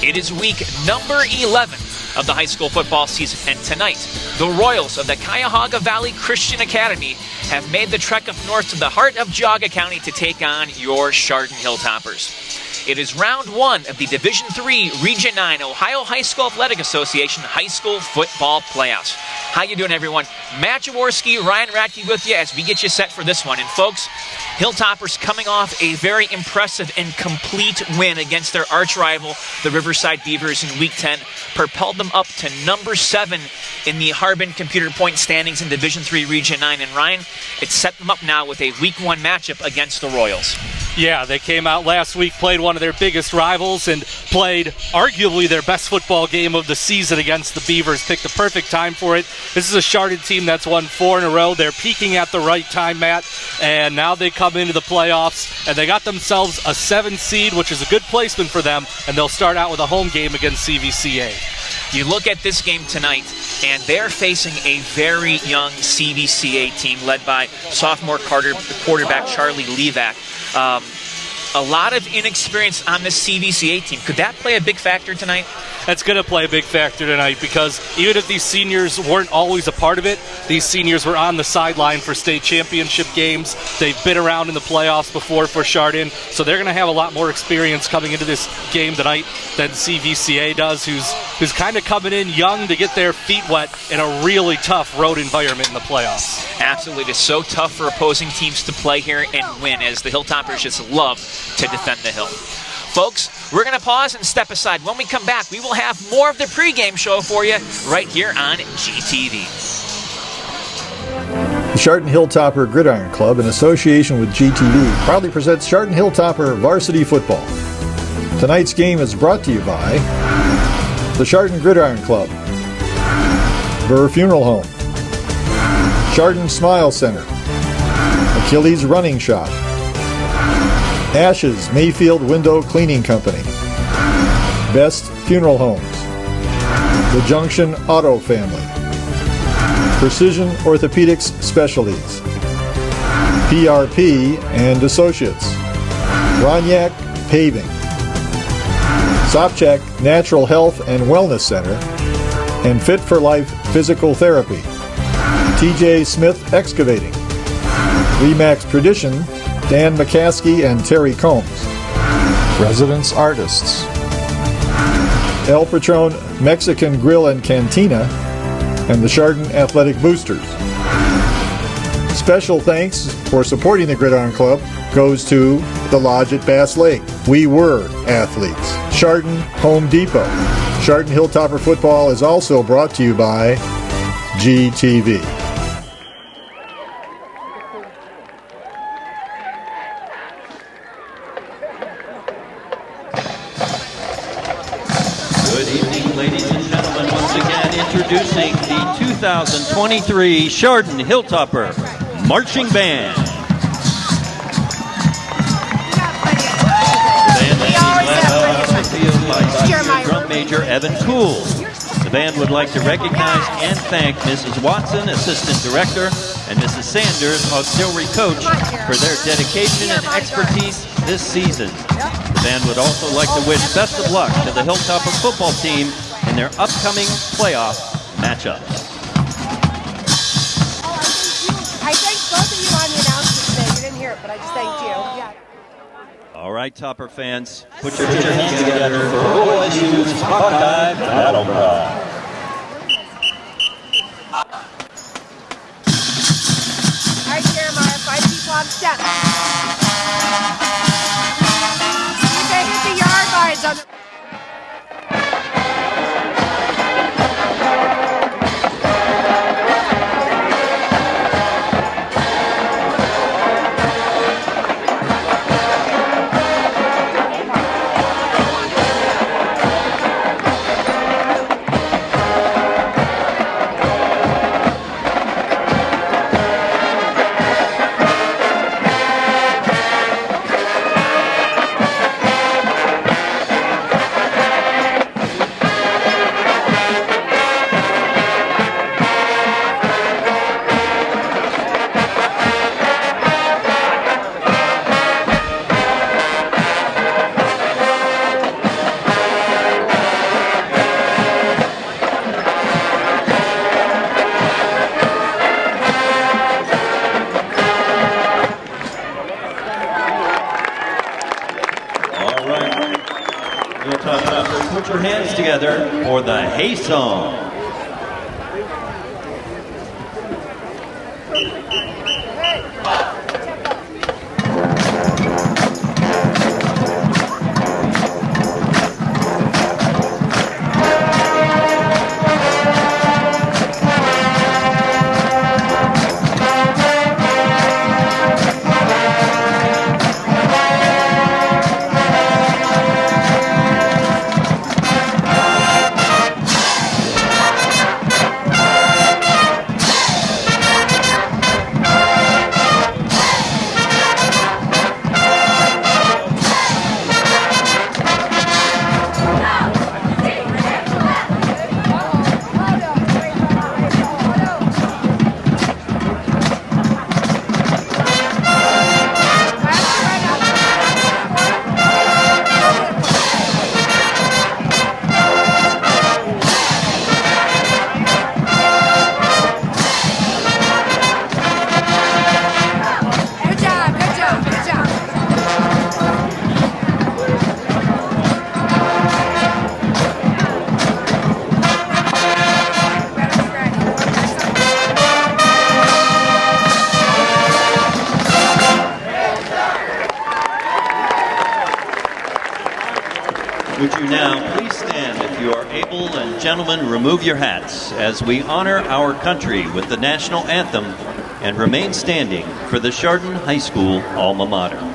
It is week number 11 of the high school football season, and tonight, the Royals of the Cuyahoga Valley Christian Academy have made the trek up north to the heart of Geauga County to take on your Chardon Hilltoppers. It is round one of the Division III Region 9 Ohio High School Athletic Association High School Football Playoffs. How you doing, everyone? Matt Jaworski, Ryan Radke with you as we get you set for this one. And folks, Hilltoppers coming off a very impressive and complete win against their arch rival, the Riverside Beavers, in Week 10, propelled them up to number 7 in the Harbin Computer Point standings in Division III Region 9. And Ryan, it set them up now with a Week 1 matchup against the Royals. Yeah, they came out last week, played one of their biggest rivals, and played arguably their best football game of the season against the Beavers. Picked the perfect time for it. This is a Chardon team that's won 4 in a row. They're peaking at the right time, Matt, and now they come into the playoffs, and they got themselves a 7 seed, which is a good placement for them, and they'll start out with a home game against CVCA. You look at this game tonight, and they're facing a very young CVCA team led by sophomore quarterback Charlie Levac. A lot of inexperience on this CVCA team. Could that play a big factor tonight? That's going to play a big factor tonight, because even if these seniors weren't always a part of it, these seniors were on the sideline for state championship games. They've been around in the playoffs before for Chardon, so they're going to have a lot more experience coming into this game tonight than CVCA does, who's kind of coming in young to get their feet wet in a really tough road environment in the playoffs. Absolutely. It's so tough for opposing teams to play here and win, as the Hilltoppers just love to defend the hill. Folks, we're going to pause and step aside. When we come back, we will have more of the pregame show for you right here on GTV. The Chardon Hilltopper Gridiron Club, in association with GTV, proudly presents Chardon Hilltopper Varsity Football. Tonight's game is brought to you by the Chardon Gridiron Club, Burr Funeral Home, Chardon Smile Center, Achilles Running Shop, Ashes Mayfield Window Cleaning Company, Best Funeral Homes, The Junction Auto Family, Precision Orthopedics Specialties, PRP and Associates, Ronyak Paving, Sopchak Natural Health and Wellness Center, and Fit for Life Physical Therapy, TJ Smith Excavating, Remax Tradition, Dan McCaskey and Terry Combs, Residence Artists, El Patron Mexican Grill and Cantina, and the Chardon Athletic Boosters. Special thanks for supporting the Gridiron Club goes to the Lodge at Bass Lake, We Were Athletes, Chardon Home Depot. Chardon Hilltopper Football is also brought to you by GTV. Introducing the 2023 Chardon Hilltopper Marching Band. The band is led off the field by senior drum major Evan Cool. The band would like to recognize and thank Mrs. Watson, Assistant Director, and Mrs. Sanders, Auxiliary Coach, for their dedication and expertise this season. The band would also like to wish best of luck to the Hilltopper football team in their upcoming playoff matchup. I thanked both of you on the announcement today. You didn't hear it, but I just thanked you. Yeah. All right, Topper fans, put your hands together for OSU's Hawkeye Battle Cry. All right, Jeremiah, 5 people on step. You can hit the yard lines on the... Hilltoppers, put your hands together for the Hay Song. Would you now please stand if you are able, and gentlemen, remove your hats as we honor our country with the national anthem and remain standing for the Chardon High School alma mater.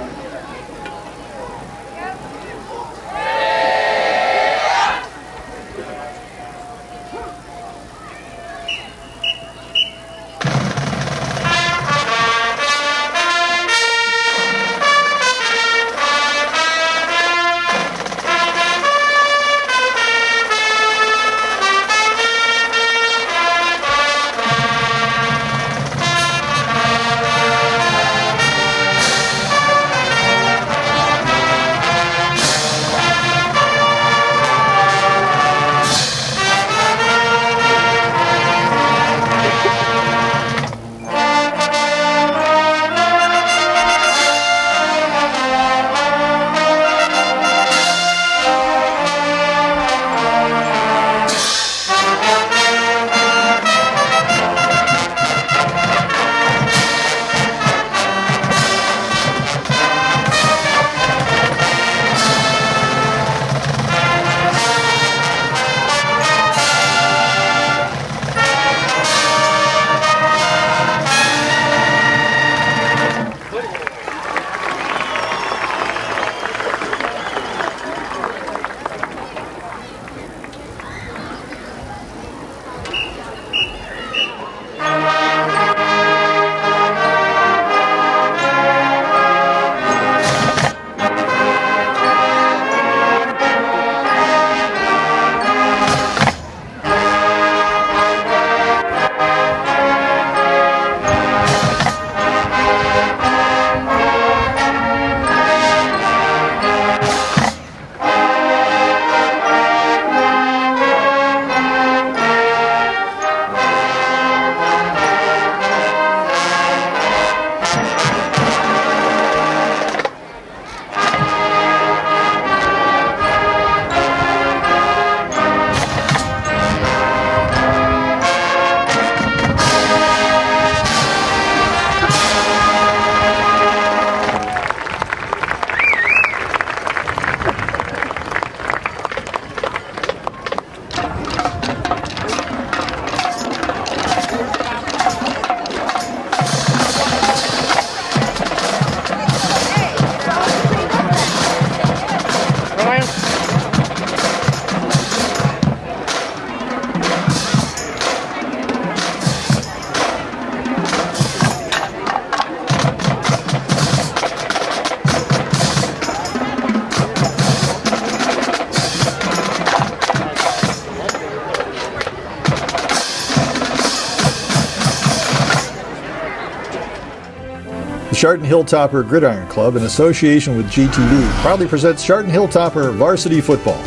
Chardon Hilltopper Gridiron Club, in association with GTV, proudly presents Chardon Hilltopper Varsity Football.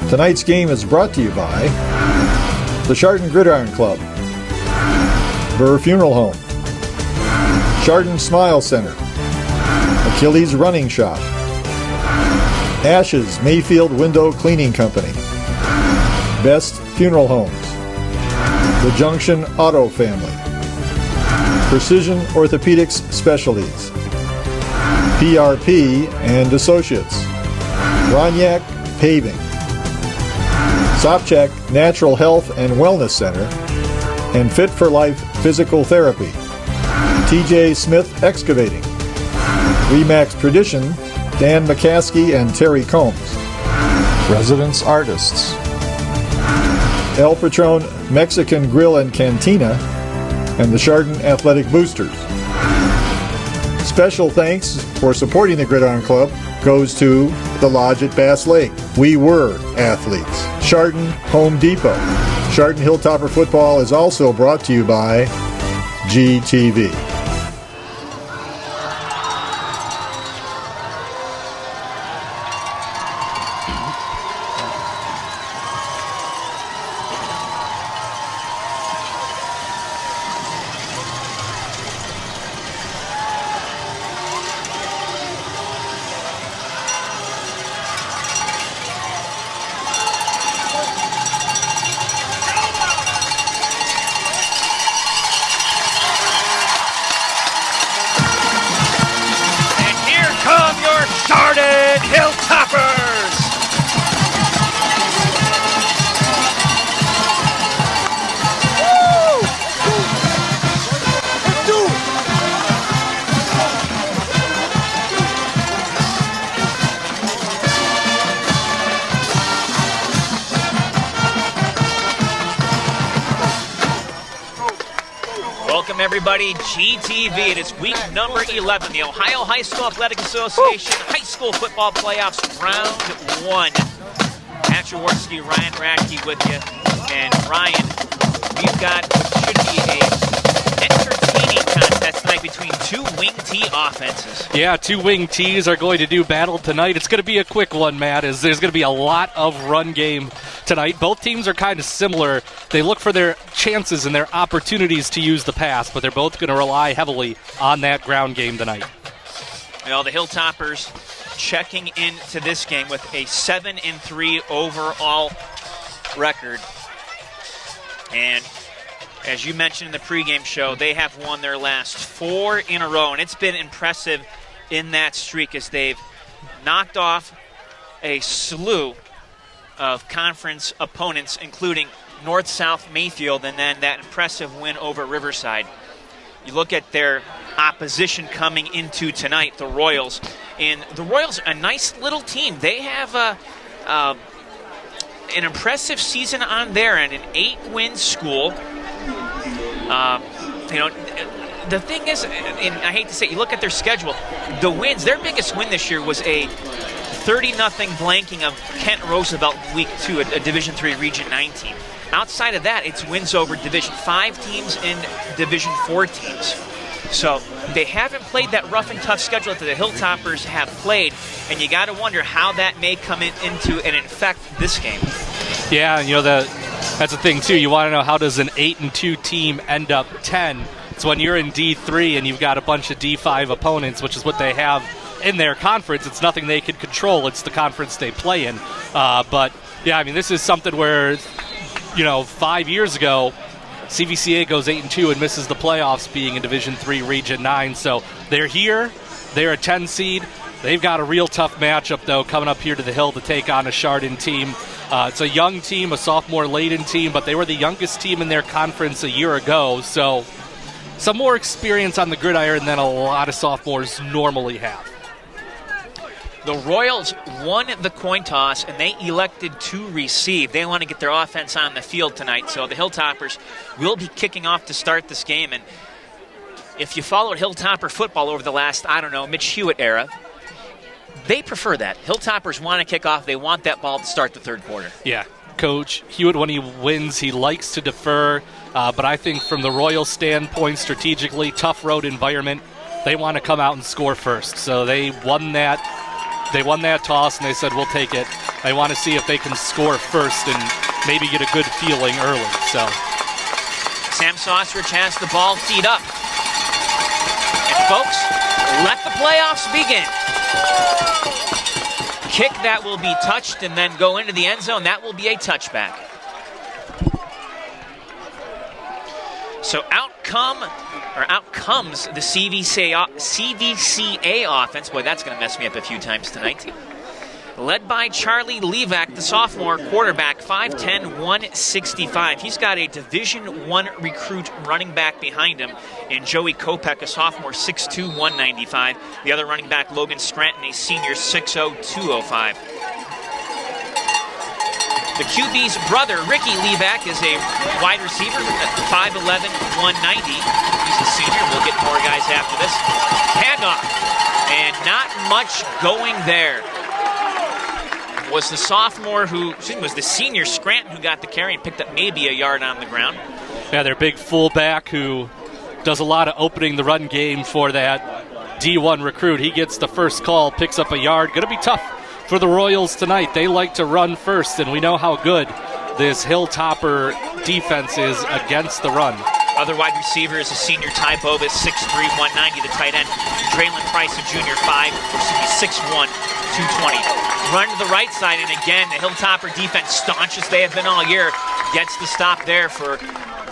Tonight's game is brought to you by the Chardon Gridiron Club, Burr Funeral Home, Chardon Smile Center, Achilles Running Shop, Ashes Mayfield Window Cleaning Company, Best Funeral Homes, The Junction Auto Family, Precision Orthopedics Specialties, PRP and Associates, Roniak Paving, Sopchak Natural Health and Wellness Center, and Fit for Life Physical Therapy, TJ Smith Excavating, Remax Tradition, Dan McCaskey and Terry Combs, Residence Artists, El Patron Mexican Grill and Cantina, and the Chardon Athletic Boosters. Special thanks for supporting the Gridiron Club goes to the Lodge at Bass Lake, We Were Athletes, Chardon Home Depot. Chardon Hilltopper Football is also brought to you by GTV. Chardon Hilltoppers! Welcome everybody, GTV. It is week number 11, the Ohio High School Athletic Association High School Football Playoffs, round 1. Pat Jaworski, Ryan Radke with you. And Ryan, we've got what should be a entertaining contest tonight between two wing T offenses. Yeah, two wing Ts are going to do battle tonight. It's going to be a quick one, Matt, as there's going to be a lot of run game tonight. Both teams are kind of similar. They look for their chances and their opportunities to use the pass, but they're both going to rely heavily on that ground game tonight. Well, the Hilltoppers checking into this game with a 7-3 overall record. And as you mentioned in the pregame show, they have won their last 4 in a row, and it's been impressive in that streak as they've knocked off a slew of conference opponents, including North-South Mayfield, and then that impressive win over Riverside. You look at their opposition coming into tonight, the Royals, and the Royals, a nice little team. They have an impressive season on their end, an 8-win school. The thing is, and I hate to say it, you look at their schedule, the wins, their biggest win this year was a 30-0 blanking of Kent Roosevelt in Week 2, a Division III Region 9 team. Outside of that, it's wins over Division 5 teams and Division 4 teams. So they haven't played that rough and tough schedule that the Hilltoppers have played, and you got to wonder how that may come into and infect this game. Yeah, that's the thing, too. You want to know, how does an 8-2 team end up 10? It's when you're in D3 and you've got a bunch of D5 opponents, which is what they have in their conference. It's nothing they can control. It's the conference they play in. But, yeah, I mean, this is something where, 5 years ago, CVCA goes 8-2 and misses the playoffs being in Division III Region 9. So they're here. They're a 10 seed. They've got a real tough matchup, though, coming up here to the Hill to take on a Chardon team. It's a young team, a sophomore-laden team, but they were the youngest team in their conference a year ago. So some more experience on the gridiron than a lot of sophomores normally have. The Royals won the coin toss, and they elected to receive. They want to get their offense on the field tonight, so the Hilltoppers will be kicking off to start this game. And if you followed Hilltopper football over the last, Mitch Hewitt era, they prefer that. Hilltoppers want to kick off. They want that ball to start the third quarter. Yeah. Coach Hewitt, when he wins, he likes to defer. But I think from the Royals' standpoint, strategically, tough road environment, they want to come out and score first. So they won that toss, and they said, we'll take it. They want to see if they can score first and maybe get a good feeling early. So Sam Sosrich has the ball teed up. And folks, let the playoffs begin. kick that will be touched and then go into the end zone. That will be a touchback. So out comes the CVCA offense. Boy, that's going to mess me up a few times tonight. Led by Charlie Levac, the sophomore quarterback, 5'10", 165. He's got a Division I recruit running back behind him in Joey Kopech, a sophomore, 6'2", 195. The other running back, Logan Scranton, a senior, 6'0", 205. The QB's brother, Ricky Levac, is a wide receiver, 5'11", 190. He's a senior. We'll get more guys after this. Handoff, and not much going there. Was the senior Scranton who got the carry and picked up maybe a yard on the ground. Yeah, their big fullback who does a lot of opening the run game for that D1 recruit. He gets the first call, picks up a yard. Going to be tough for the Royals tonight. They like to run first, and we know how good this Hilltopper defense is against the run. Other wide receiver is a senior Ty Bovis, 6'3", 190. The tight end, Draylon Price, a junior, 6'1", 220. Run to the right side, and again, the Hilltopper defense, staunch as they have been all year, gets the stop there for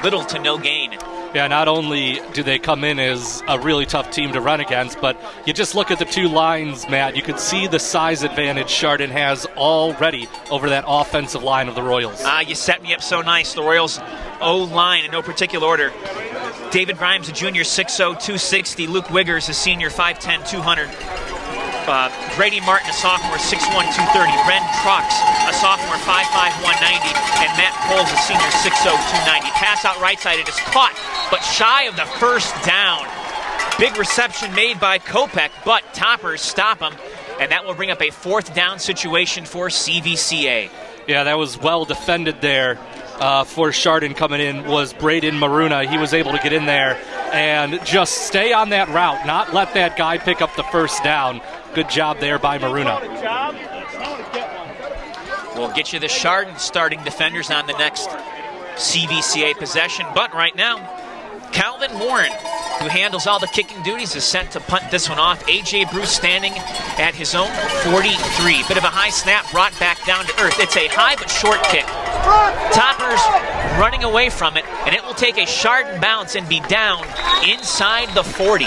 little to no gain. Yeah, not only do they come in as a really tough team to run against, but you just look at the two lines, Matt. You could see the size advantage Chardon has already over that offensive line of the Royals. You set me up so nice. The Royals O-line in no particular order. David Grimes, a junior, 6'0", 260. Luke Wiggers, a senior, 5'10", 200. Grady Martin, a sophomore, 6'1", 230. Ren Trucks, a sophomore, 5'5", 190. And Matt Poles, a senior, 6'0", 290. Pass out right side. It is caught, but shy of the first down. Big reception made by Kopech, but Toppers stop him. And that will bring up a fourth down situation for CVCA. Yeah, that was well defended there. For Chardon coming in was Braden Maruna. He was able to get in there and just stay on that route, not let that guy pick up the first down. Good job there by Maruna. We'll get you the Chardon starting defenders on the next CVCA possession, but right now, Calvin Warren, who handles all the kicking duties, is sent to punt this one off. A.J. Bruce standing at his own 43. Bit of a high snap brought back down to earth. It's a high but short kick. Toppers running away from it, and it will take a Chardon bounce and be down inside the 40.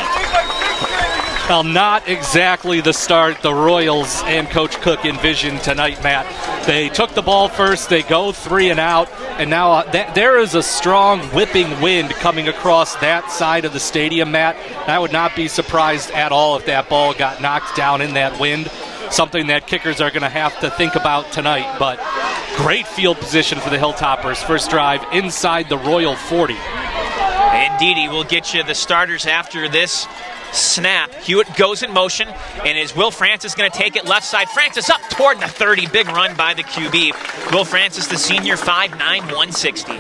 Well, not exactly the start the Royals and Coach Cook envisioned tonight, Matt. They took the ball first, they go 3 and out, and now there is a strong whipping wind coming across that side of the stadium, Matt. I would not be surprised at all if that ball got knocked down in that wind. Something that kickers are going to have to think about tonight, but great field position for the Hilltoppers. First drive inside the Royal 40. Indeed, he will get you the starters after this snap. Hewitt goes in motion, and is Will Francis going to take it left side? Francis up toward the 30. Big run by the QB. Will Francis, the senior, 5'9", 160.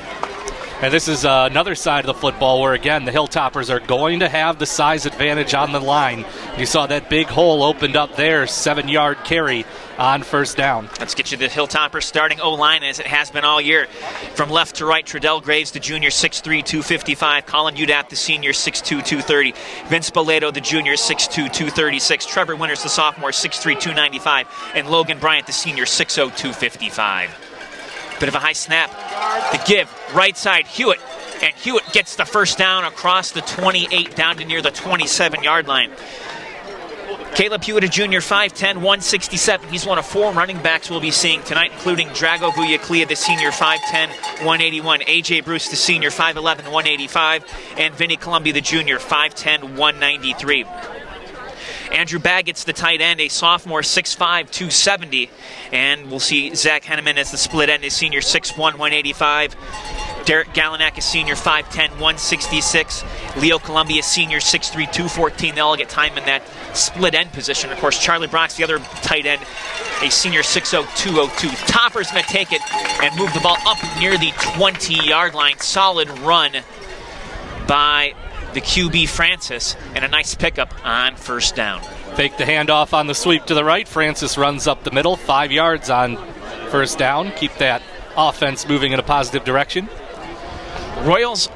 And this is another side of the football where, again, the Hilltoppers are going to have the size advantage on the line. You saw that big hole opened up there, 7-yard carry on first down. Let's get you the Hilltoppers starting O-line as it has been all year. From left to right, Tredell Graves, the junior, 6'3", 255. Colin Udat, the senior, 6'2", 230. Vince Boleto, the junior, 6'2", 236. Trevor Winters, the sophomore, 6'3", 295. And Logan Bryant, the senior, 6'0", 255. Bit of a high snap. The give, right side, Hewitt. And Hewitt gets the first down across the 28 down to near the 27-yard line. Caleb Hewitt, a junior, 5'10", 167. He's one of 4 running backs we'll be seeing tonight, including Drago Vuyaklia, the senior, 5'10", 181. A.J. Bruce, the senior, 5'11", 185. And Vinny Columbia, the junior, 5'10", 193. Andrew Baggett's the tight end, a sophomore, 6'5", 270. And we'll see Zach Henneman as the split end, a senior, 6'1", 185. Derek Gallinack, a senior, 5'10", 166. Leo Columbia, senior, 6'3", 214. They all get time in that split end position. Of course, Charlie Brox, the other tight end, a senior, 6'0", 202. Topper's going to take it and move the ball up near the 20-yard line. Solid run by the QB Francis, and a nice pickup on first down. Fake the handoff on the sweep to the right. Francis runs up the middle, 5 yards on first down. Keep that offense moving in a positive direction. Royals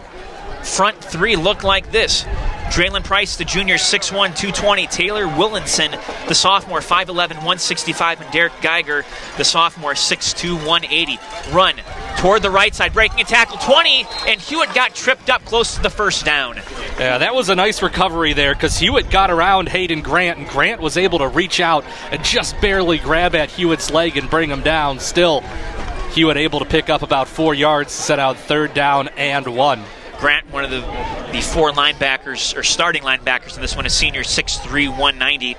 front 3 look like this. Draylon Price, the junior, 6'1", 220. Taylor Willinson, the sophomore, 5'11", 165. And Derek Geiger, the sophomore, 6'2", 180. Run toward the right side, breaking a tackle, 20, and Hewitt got tripped up close to the first down. Yeah, that was a nice recovery there because Hewitt got around Hayden Grant, and Grant was able to reach out and just barely grab at Hewitt's leg and bring him down. Still, Hewitt able to pick up about 4 yards to set out 3rd down and 1. Grant, one of the 4 linebackers, or starting linebackers in this one, is senior, 6'3", 190.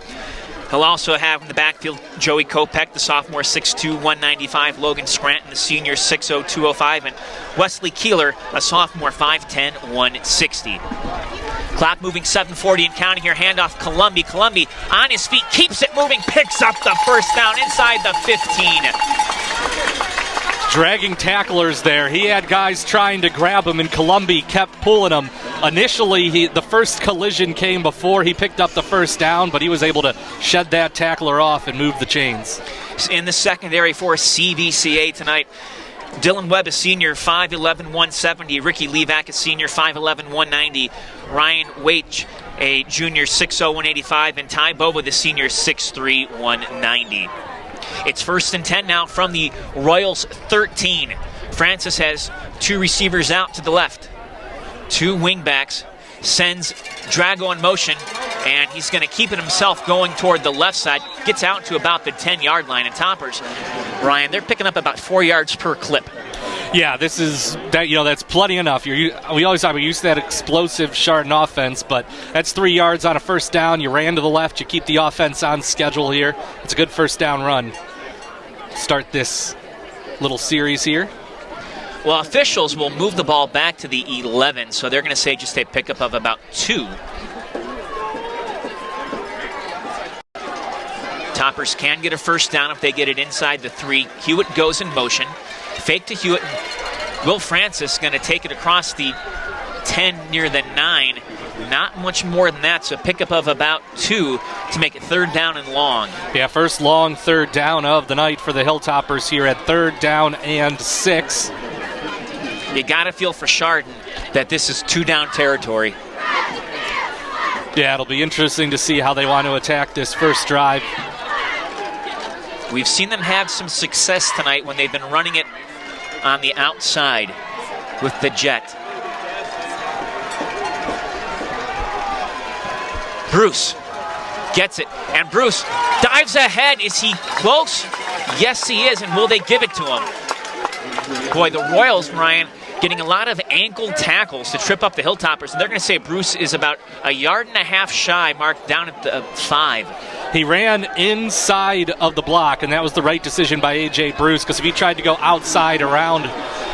He'll also have in the backfield Joey Kopech, the sophomore, 6'2", 195. Logan Scranton, the senior, 6'0", 205. And Wesley Keeler, a sophomore, 5'10", 160. Clock moving, 7:40 and counting here. Handoff, Columby. Columby on his feet, keeps it moving, picks up the first down inside the 15. Dragging tacklers there. He had guys trying to grab him, and Columby kept pulling him. Initially, the first collision came before he picked up the first down, but he was able to shed that tackler off and move the chains. In the secondary for CVCA tonight, Dylan Webb, a senior, 5'11", 170. Ricky Levac, a senior, 5'11", 190. Ryan Waite, a junior, 6'0", 185. And Ty Boba, the senior, 6'3", 190. It's 1st and 10 now from the Royals 13. Francis has 2 receivers out to the left. 2 wingbacks. Sends Drago in motion, and he's going to keep it himself going toward the left side. Gets out to about the 10-yard line. And Toppers, Ryan, they're picking up about 4 yards per clip. Yeah, this is that. That's plenty enough. We always talk about used to that explosive Chardon offense, but that's 3 yards on a first down. You ran to the left. You keep the offense on schedule here. It's a good first down run. Start this little series here. Well, officials will move the ball back to the 11, so they're going to say just a pickup of about 2. Toppers can get a first down if they get it inside the 3. Hewitt goes in motion. Fake to Hewitt. Will Francis going to take it across the 10 near the 9. Not much more than that, so a pickup of about 2 to make it 3rd down and long. Yeah, first long 3rd down of the night for the Hilltoppers here at 3rd down and 6. You got to feel for Chardon that this is 2-down territory. Yeah, it'll be interesting to see how they want to attack this first drive. We've seen them have some success tonight when they've been running it on the outside with the jet. Bruce gets it, and Bruce dives ahead. Is he close? Yes, he is, and will they give it to him? Boy, the Royals, Ryan, getting a lot of ankle tackles to trip up the Hilltoppers, and they're going to say Bruce is about 1.5 yards shy, marked down at the 5. He ran inside of the block, and that was the right decision by A.J. Bruce, because if he tried to go outside around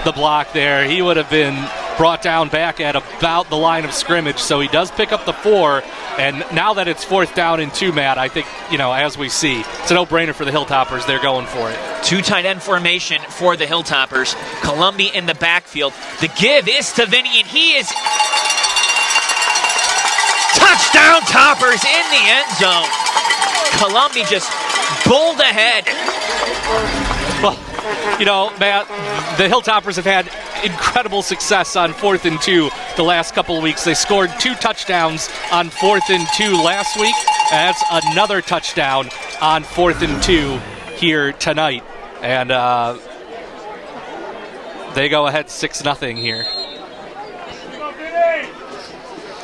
the block there, he would have been brought down back at about the line of scrimmage. So he does pick up the 4, and now that it's 4th down and 2, Matt, I think, as we see, it's a no-brainer for the Hilltoppers. They're going for it. 2 tight end formation for the Hilltoppers. Columby in the backfield. The give is to Vinny, and he is touchdown Toppers in the end zone. Columby just bowled ahead. Well, Matt, the Hilltoppers have had incredible success on 4th and 2 the last couple of weeks. They scored 2 touchdowns on 4th and 2 last week. And that's another touchdown on 4th and 2 here tonight. And they go ahead 6-0 here.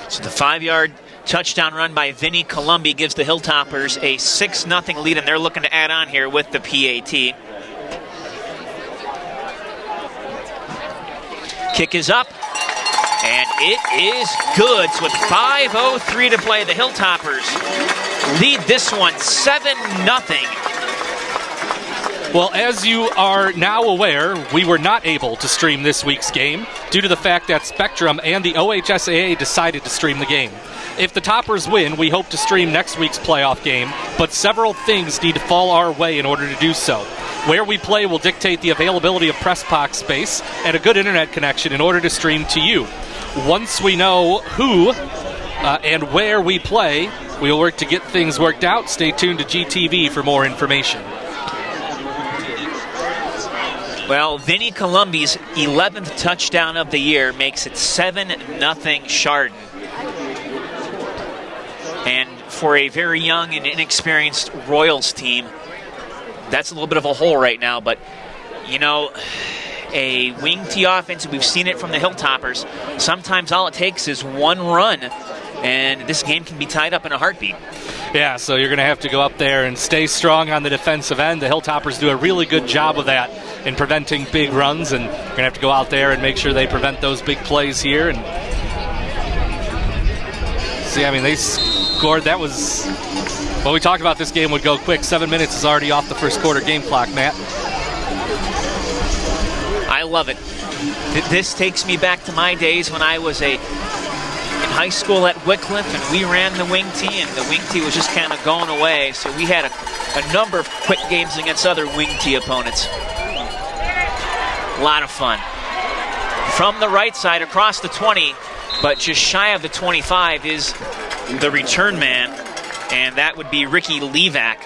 So the 5-yard touchdown run by Vinny Columby gives the Hilltoppers a 6-0 lead, and they're looking to add on here with the PAT. Kick is up, and it is good. So with 5:03 to play, the Hilltoppers lead this one 7-0. Well, as you are now aware, we were not able to stream this week's game due to the fact that Spectrum and the OHSAA decided to stream the game. If the Toppers win, we hope to stream next week's playoff game, but several things need to fall our way in order to do so. Where we play will dictate the availability of press box space and a good internet connection in order to stream to you. Once we know who and where we play, we will work to get things worked out. Stay tuned to GTV for more information. Well, Vinny Columby's 11th touchdown of the year makes it 7-0 Chardon. And for a very young and inexperienced Royals team, that's a little bit of a hole right now. But, you know, a wing tee offense, we've seen it from the Hilltoppers. Sometimes all it takes is one run, and this game can be tied up in a heartbeat. Yeah, so you're going to have to go up there and stay strong on the defensive end. The Hilltoppers do a really good job of that in preventing big runs, and you're going to have to go out there and make sure they prevent those big plays here. And see, I mean, they scored. That was, well, we talked about this game would go quick. 7 minutes is already off the first quarter game clock, Matt. I love it. This takes me back to my days when I was in high school at Wycliffe, and we ran the wing tee, and the wing tee was just kind of going away. So we had a number of quick games against other wing tee opponents. A lot of fun. From the right side across the 20, but just shy of the 25 is the return man, and that would be Ricky Levac.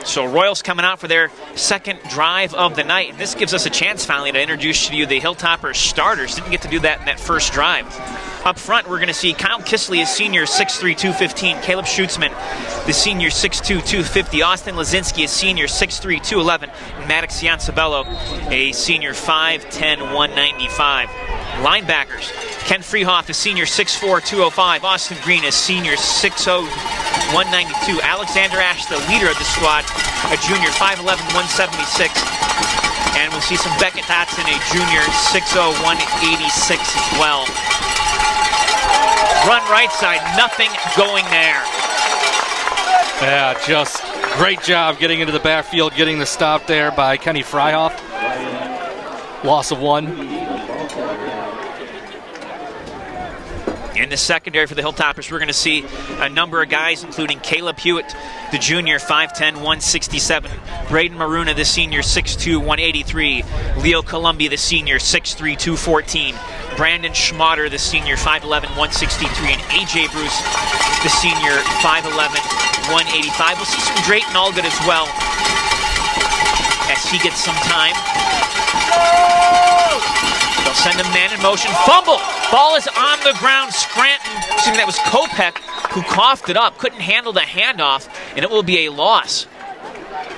So Royals coming out for their second drive of the night. And this gives us a chance finally to introduce to you the Hilltoppers starters. Didn't get to do that in that first drive. Up front, we're going to see Kyle Kisley, a senior, 6'3", 215. Caleb Schutzman, the senior, 6'2", 250. Austin Lazinski, a senior, 6'3", 211. And Maddox Yancibello, a senior, 5'10", 195. Linebackers, Ken Freehoff, a senior, 6'4", 205. Austin Green, a senior, 6'0", 192. Alexander Ash, the leader of the squad, a junior, 5'11", 176. And we'll see some Beckett Dotson, a junior, 6'0", 186 as well. Run right side, nothing going there. Yeah, just great job getting into the backfield, getting the stop there by Kenny Freihoff. Loss of 1. In the secondary for the Hilltoppers, we're going to see a number of guys, including Caleb Hewitt, the junior, 5'10", 167. Braden Maruna, the senior, 6'2", 183. Leo Columbia, the senior, 6'3", 214. Brandon Schmatter, the senior, 5'11", 163. And A.J. Bruce, the senior, 5'11", 185. We'll see some Drayton Allgood as well as he gets some time. They'll send a man in motion. Fumble! Ball is on the ground. Scranton, assuming that was Kopech, who coughed it up, couldn't handle the handoff, and it will be a loss.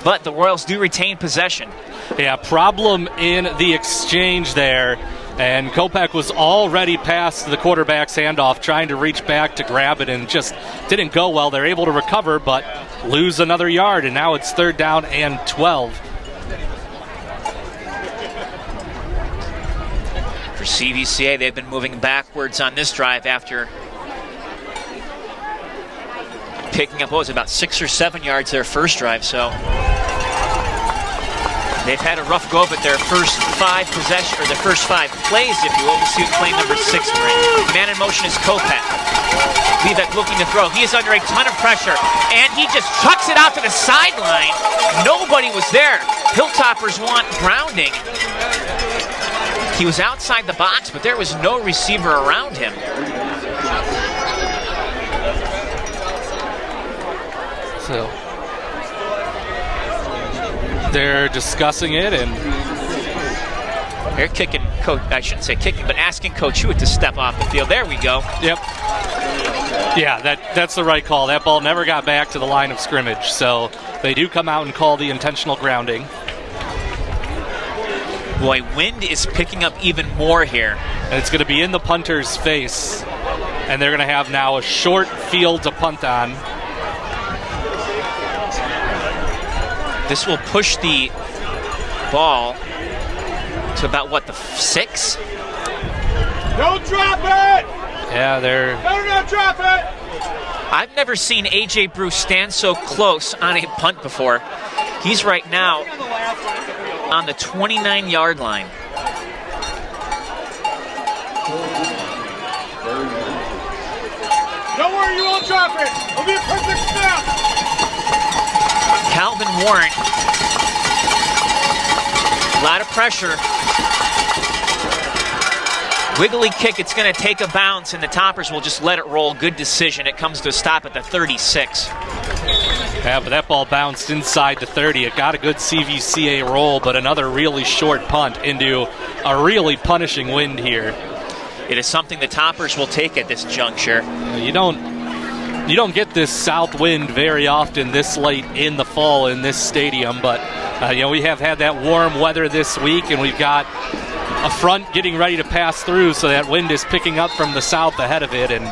But the Royals do retain possession. Yeah, problem in the exchange there. And Kopech was already past the quarterback's handoff, trying to reach back to grab it, and just didn't go well. They're able to recover, but lose another yard, and now it's 3rd down and 12. For CVCA, they've been moving backwards on this drive after picking up, what was it, about 6 or 7 yards their first drive. So they've had a rough go, but their first 5 possession, or their first 5 plays, if you will. We'll see play number 6 bring. Man in motion is Kopech. Levac looking to throw. He is under a ton of pressure, and he just chucks it out to the sideline. Nobody was there. Hilltoppers want grounding. He was outside the box, but there was no receiver around him. So they're discussing it, and they're kicking Coach, I shouldn't say kicking, but asking Coach Hewitt to step off the field. There we go. Yep. Yeah, that's the right call. That ball never got back to the line of scrimmage, so they do come out and call the intentional grounding. Boy, wind is picking up even more here. And it's going to be in the punter's face, and they're going to have now a short field to punt on. This will push the ball to about, what, the 6? Don't drop it! Yeah, they're... Better not drop it! I've never seen A.J. Bruce stand so close on a punt before. He's right now on the 29-yard line. Don't worry, you won't drop it. It'll be a perfect snap. Calvin Warren. A lot of pressure. Wiggly kick, it's going to take a bounce, and the Toppers will just let it roll. Good decision. It comes to a stop at the 36. Yeah, but that ball bounced inside the 30. It got a good CVCA roll, but another really short punt into a really punishing wind here. It is something the Toppers will take at this juncture. You don't You don't get this south wind very often this late in the fall in this stadium, but we have had that warm weather this week, and we've got a front getting ready to pass through, so that wind is picking up from the south ahead of it, and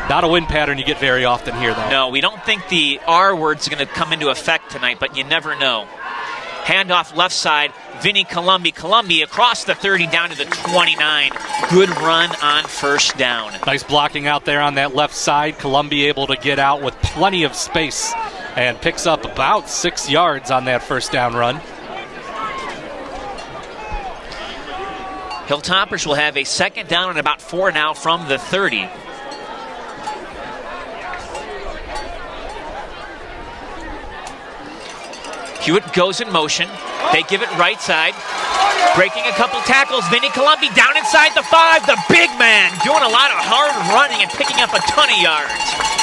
not a wind pattern you get very often here, though. No, we don't think the R word's going to come into effect tonight, but you never know. Handoff left side, Vinny Colombi. Colombi across the 30 down to the 29. Good run on first down. Nice blocking out there on that left side. Colombi able to get out with plenty of space and picks up about 6 yards on that first down run. Hilltoppers will have a second down and about 4 now from the 30. Hewitt goes in motion. They give it right side. Breaking a couple tackles. Vinny Colombi down inside the 5. The big man doing a lot of hard running and picking up a ton of yards.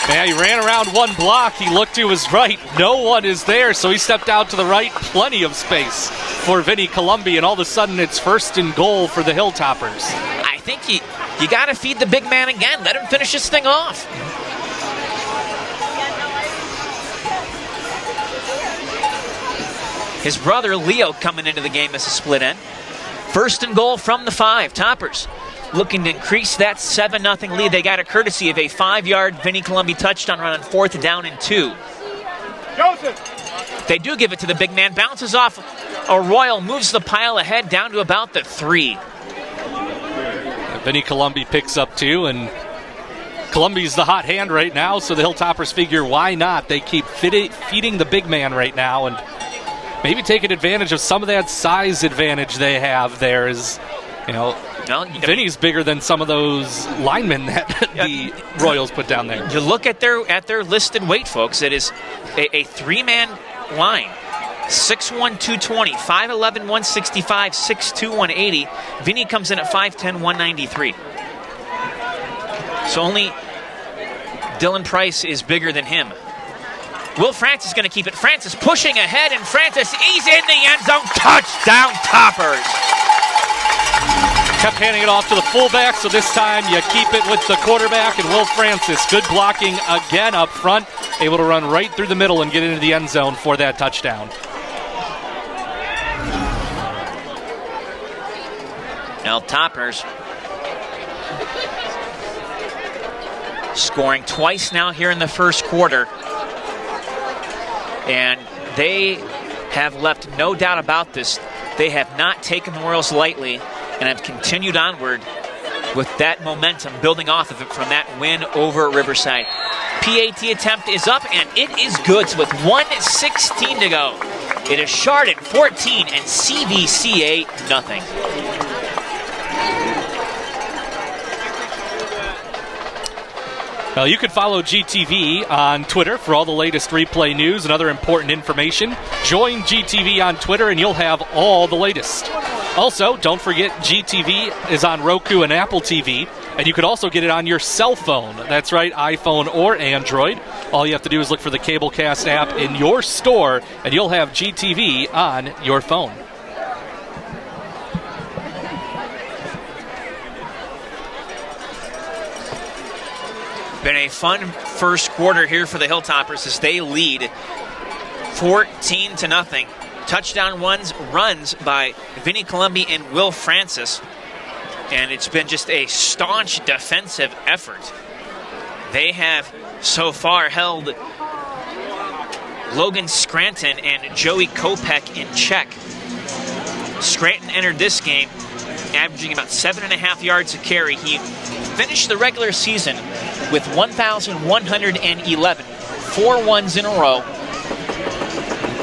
Yeah, he ran around one block. He looked to his right. No one is there, so he stepped out to the right. Plenty of space for Vinny Colombi, and all of a sudden it's 1st and goal for the Hilltoppers. I think you got to feed the big man again. Let him finish this thing off. His brother, Leo, coming into the game as a split end. 1st and goal from the 5. Toppers looking to increase that 7-0 lead. They got a courtesy of a 5-yard Vinny Colombi touchdown run on 4th down and 2. Joseph. They do give it to the big man. Bounces off Arroyo, moves the pile ahead down to about the 3. Vinny Colombi picks up 2, and Colombi's the hot hand right now, so the Hilltoppers figure why not? They keep feeding the big man right now, and maybe taking advantage of some of that size advantage they have there. Vinny's bigger than some of those linemen that the Royals put down there. You look at their listed weight, folks. It is a 3-man line. 6'1", 220, 5'11", 165, 6'2", 180. Vinny comes in at 5'10", 193. So only Dylan Price is bigger than him. Will Francis going to keep it. Francis pushing ahead, and Francis, he's in the end zone. Touchdown, Toppers. Kept handing it off to the fullback, so this time you keep it with the quarterback and Will Francis. Good blocking again up front. Able to run right through the middle and get into the end zone for that touchdown. Now Toppers scoring twice now here in the first quarter. And they have left no doubt about this. They have not taken the Royals lightly and have continued onward with that momentum building off of it from that win over Riverside. PAT attempt is up, and it is good. So with 1:16 to go, it is Chardon 14 and CVCA nothing. Well, you can follow GTV on Twitter for all the latest replay news and other important information. Join GTV on Twitter and you'll have all the latest. Also, don't forget GTV is on Roku and Apple TV, and you can also get it on your cell phone. That's right, iPhone or Android. All you have to do is look for the Cablecast app in your store, and you'll have GTV on your phone. Been a fun first quarter here for the Hilltoppers as they lead 14-0. Touchdown runs by Vinny Colombi and Will Francis. And it's been just a staunch defensive effort. They have so far held Logan Scranton and Joey Kopech in check. Scranton entered this game averaging about 7.5 yards a carry. He finished the regular season with 1,111, 4 ones in a row.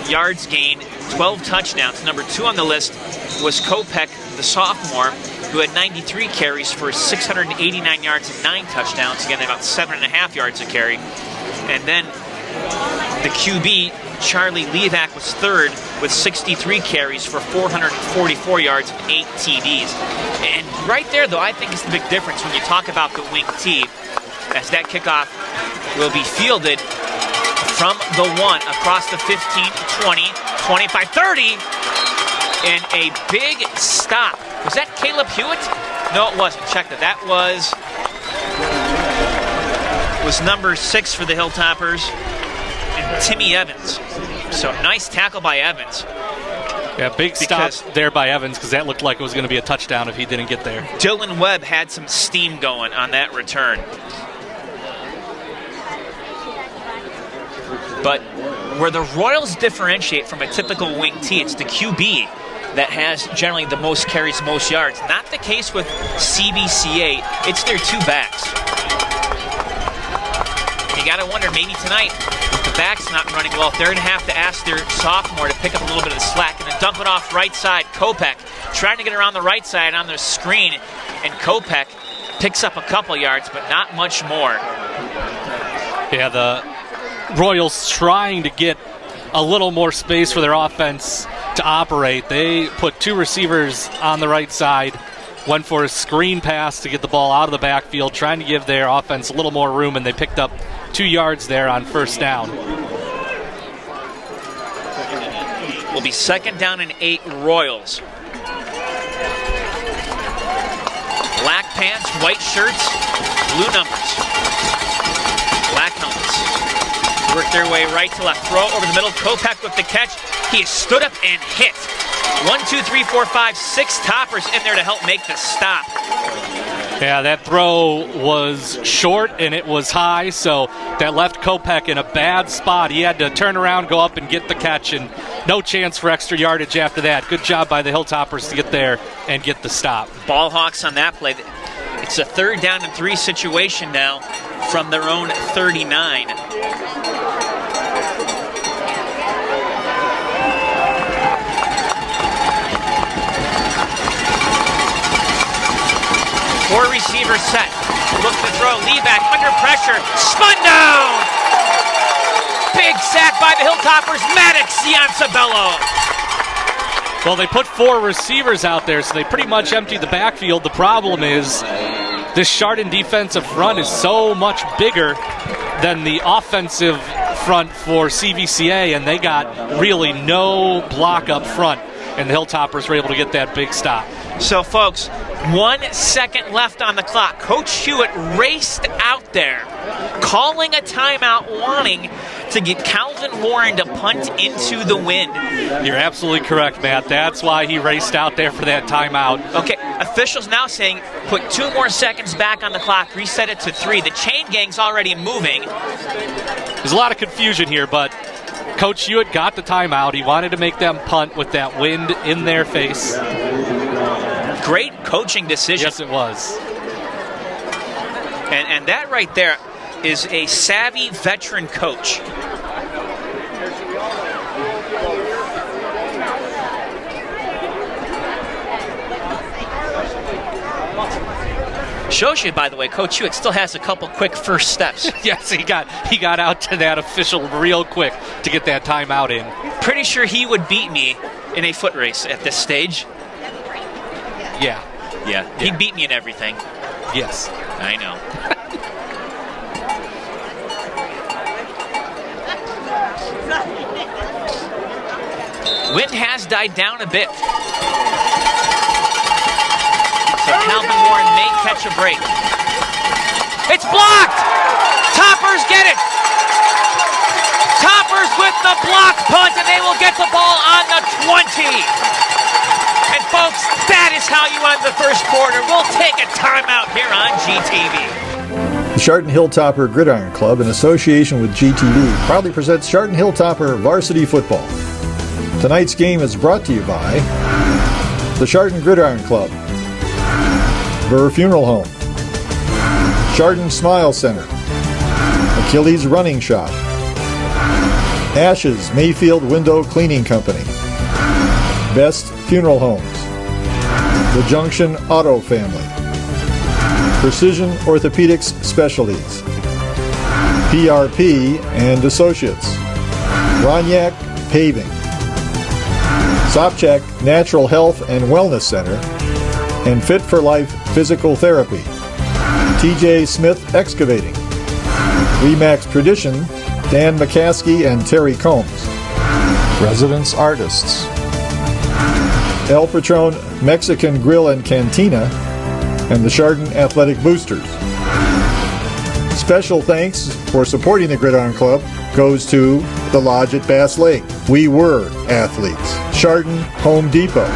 Yards gained, 12 touchdowns. Number 2 on the list was Kopech, the sophomore, who had 93 carries for 689 yards and 9 touchdowns. Again, about 7.5 yards a carry. And then the QB, Charlie Levac, was 3rd with 63 carries for 444 yards and 8 TDs. And right there, though, I think is the big difference when you talk about the wing T, as that kickoff will be fielded from the 1 across the 15, 20, 25, 30, and a big stop. Was that Caleb Hewitt? No, it wasn't. Check that. That was was number 6 for the Hilltoppers, and Timmy Evans. So nice tackle by Evans. Yeah, big stop there by Evans because that looked like it was going to be a touchdown if he didn't get there. Dylan Webb had some steam going on that return. But where the Royals differentiate from a typical wing T, it's the QB that has generally the most carries, most yards. Not the case with CVCA. It's their 2 backs. You got to wonder, maybe tonight, if the back's not running well, if they're going to have to ask their sophomore to pick up a little bit of the slack and then dump it off right side. Kopech trying to get around the right side on the screen, and Kopech picks up a couple yards, but not much more. Yeah, the Royals trying to get a little more space for their offense to operate. They put 2 receivers on the right side, went for a screen pass to get the ball out of the backfield, trying to give their offense a little more room, and they picked up 2 yards there on first down. Will be 2nd down and 8 Royals. Black pants, white shirts, blue numbers. Black helmets. Work their way right to left. Throw over the middle. Kopech with the catch. He is stood up and hit. 1, 2, 3, 4, 5, 6 toppers in there to help make the stop. Yeah, that throw was short and it was high, so that left Kopech in a bad spot. He had to turn around, go up and get the catch, and no chance for extra yardage after that. Good job by the Hilltoppers to get there and get the stop. Ball Hawks on that play. It's a 3rd down and 3 situation now from their own 39. Four receivers set. Look to throw. Lee back under pressure. Spun down. Big sack by the Hilltoppers. Maddox Ciancebello. Well, they put 4 receivers out there, so they pretty much emptied the backfield. The problem is this Chardon defensive front is so much bigger than the offensive front for CVCA, and they got really no block up front, and the Hilltoppers were able to get that big stop. So, folks, 1 second left on the clock. Coach Hewitt raced out there, calling a timeout, wanting to get Calvin Warren to punt into the wind. You're absolutely correct, Matt. That's why he raced out there for that timeout. Okay, officials now saying put 2 more seconds back on the clock, reset it to 3. The chain gang's already moving. There's a lot of confusion here, but Coach Hewitt got the timeout. He wanted to make them punt with that wind in their face. Great coaching decision. Yes, it was. And that right there is a savvy veteran coach. Shows you, by the way, Coach Hewitt still has a couple quick first steps. Yes, he got out to that official real quick to get that timeout in. Pretty sure he would beat me in a foot race at this stage. Yeah. He beat me in everything. Yes. I know. Wind has died down a bit. So Calvin Warren may catch a break. It's blocked! Toppers get it! Toppers with the block punt, and they will get the ball on the 20. And folks, that is how you end the first quarter. We'll take a timeout here on GTV. The Chardon Hilltopper Gridiron Club, in association with GTV, proudly presents Chardon Hilltopper Varsity Football. Tonight's game is brought to you by the Chardon Gridiron Club, Burr Funeral Home, Chardon Smile Center, Achilles Running Shop, Ashes Mayfield Window Cleaning Company, Best Funeral Homes, The Junction Auto Family, Precision Orthopedics Specialties, PRP and Associates, Ronyak Paving, Sopchak Natural Health and Wellness Center, and Fit for Life Physical Therapy, TJ Smith Excavating, Remax Tradition, Dan McCaskey and Terry Combs, Residence Artists, El Patron Mexican Grill and Cantina, and the Chardon Athletic Boosters. Special thanks for supporting the Gridiron Club goes to the Lodge at Bass Lake, We Were Athletes, Chardon Home Depot.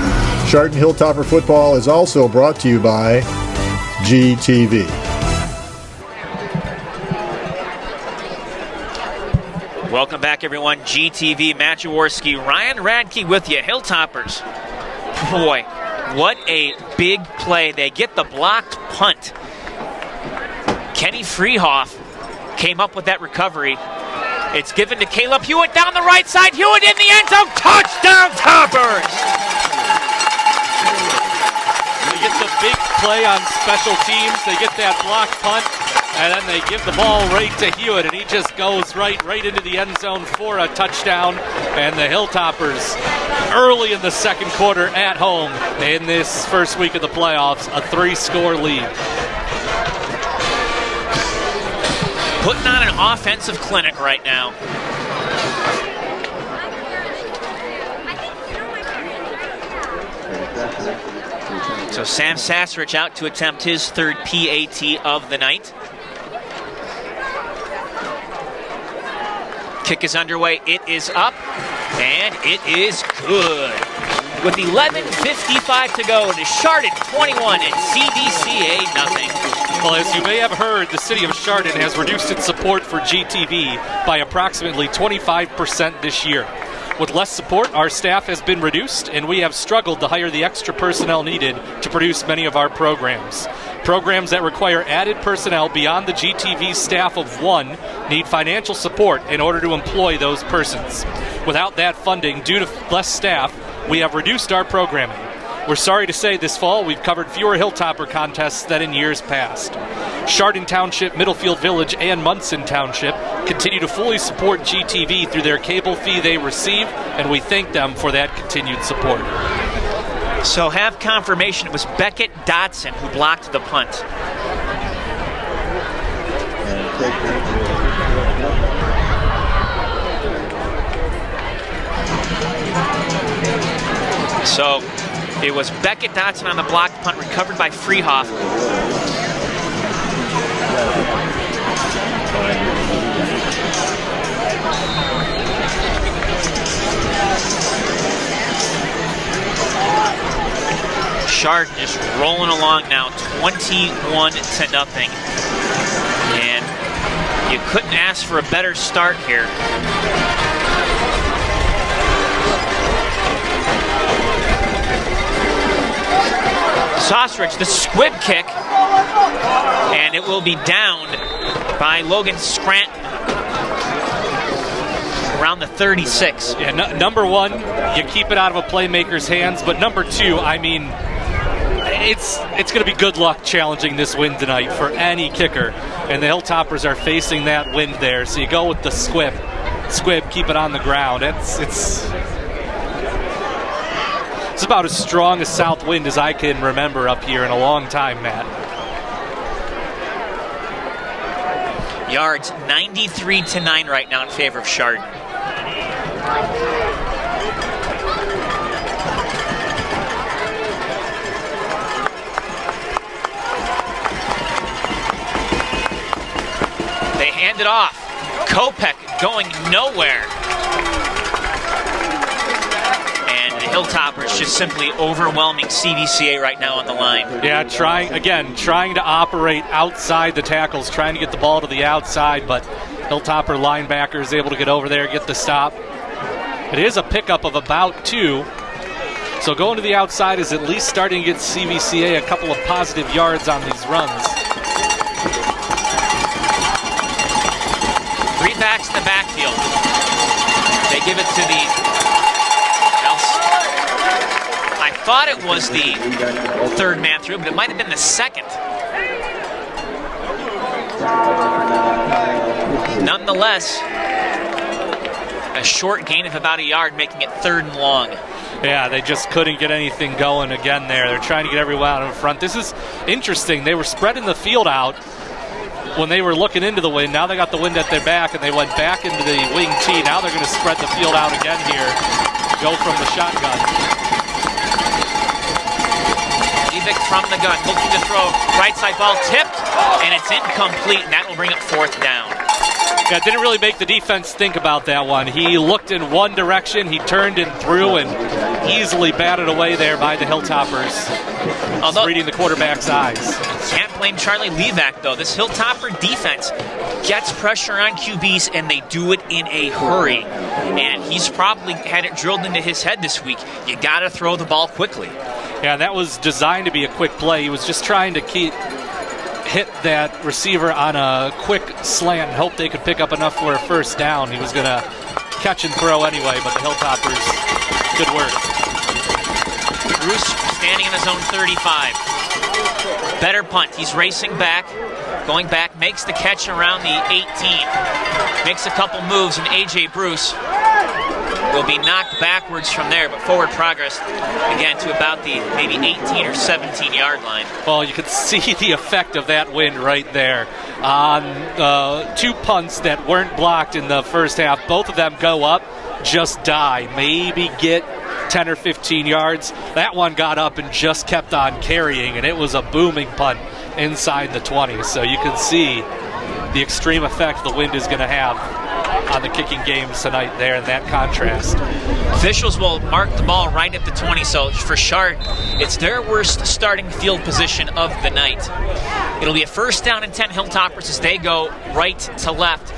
Chardon Hilltopper Football is also brought to you by GTV. Welcome back, everyone. GTV, Matt Jaworski, Ryan Radke with you. Hilltoppers. Boy, what a big play. They get the blocked punt. Kenny Freehoff came up with that recovery. It's given to Caleb Hewitt down the right side. Hewitt in the end zone. Touchdown, Toppers! They get the big play on special teams. They get that blocked punt, and then they give the ball right to Hewitt, and he just goes right into the end zone for a touchdown. And the Hilltoppers, early in the second quarter at home in this first week of the playoffs, a 3-score lead. Putting on an offensive clinic right now. So Sam Sasrich out to attempt his third PAT of the night. Kick is underway. It is up, and it is good. With 11:55 to go, it is Chardon 21 and CVCA nothing. Well, as you may have heard, the city of Chardon has reduced its support for GTV by approximately 25% this year. With less support, our staff has been reduced, and we have struggled to hire the extra personnel needed to produce many of our programs. Programs that require added personnel beyond the GTV staff of one need financial support in order to employ those persons. Without that funding, due to less staff, we have reduced our programming. We're sorry to say this fall we've covered fewer Hilltopper contests than in years past. Chardon Township, Middlefield Village, and Munson Township continue to fully support GTV through their cable fee they receive, and we thank them for that continued support. So have confirmation it was Beckett Dotson who blocked the punt. So it was Beckett Dotson on the blocked punt, recovered by Freehoff. Chardon just rolling along now, 21-0. And you couldn't ask for a better start here. Sosrich, the squib kick, and it will be downed by Logan Scranton around the 36. Yeah, number one, you keep it out of a playmaker's hands, but number two, I mean, it's going to be good luck challenging this wind tonight for any kicker, and the Hilltoppers are facing that wind there, so you go with the squib, keep it on the ground. It's about as strong a south wind as I can remember up here in a long time, Matt. Yards 93-9 right now in favor of Chardon. They hand it off. Kopech going nowhere. And the Hilltoppers just simply overwhelming CVCA right now on the line. Yeah, trying to operate outside the tackles, trying to get the ball to the outside, but Hilltopper linebacker is able to get over there, get the stop. It is a pickup of about 2. So going to the outside is at least starting to get CVCA a couple of positive yards on these runs. 3 backs in the backfield. They give it to the... I thought it was the third man through, but it might have been the second. Nonetheless, a short gain of about a yard, making it 3rd and long. Yeah, they just couldn't get anything going again there. They're trying to get everyone out in front. This is interesting. They were spreading the field out when they were looking into the wind. Now they got the wind at their back, and they went back into the wing tee. Now they're going to spread the field out again here. Go from the shotgun. Levick from the gun, looking to throw. Right side ball tipped, and it's incomplete, and that will bring up 4th down. Yeah, didn't really make the defense think about that one. He looked in one direction, he turned and threw, and easily batted away there by the Hilltoppers. Although, reading the quarterback's eyes. Can't blame Charlie Levac, though. This Hilltopper defense gets pressure on QBs, and they do it in a hurry. And he's probably had it drilled into his head this week. You got to throw the ball quickly. Yeah, that was designed to be a quick play. He was just trying to hit that receiver on a quick slant and hope they could pick up enough for a 1st down. He was going to catch and throw anyway, but the Hilltoppers, good work. Bruce standing in his own 35. Better punt. He's racing back, going back, makes the catch around the 18. Makes a couple moves, and A.J. Bruce will be knocked backwards from there, but forward progress again to about the maybe 18 or 17 yard line. Well, you could see the effect of that wind right there on 2 punts that weren't blocked in the first half. Both of them go up, just die, maybe get 10 or 15 yards. That one got up and just kept on carrying, and it was a booming punt inside the 20. So you can see the extreme effect the wind is going to have on the kicking games tonight there in that contrast. Officials will mark the ball right at the 20, so for Chardon, it's their worst starting field position of the night. It'll be a 1st down and 10 Hilltoppers as they go right to left.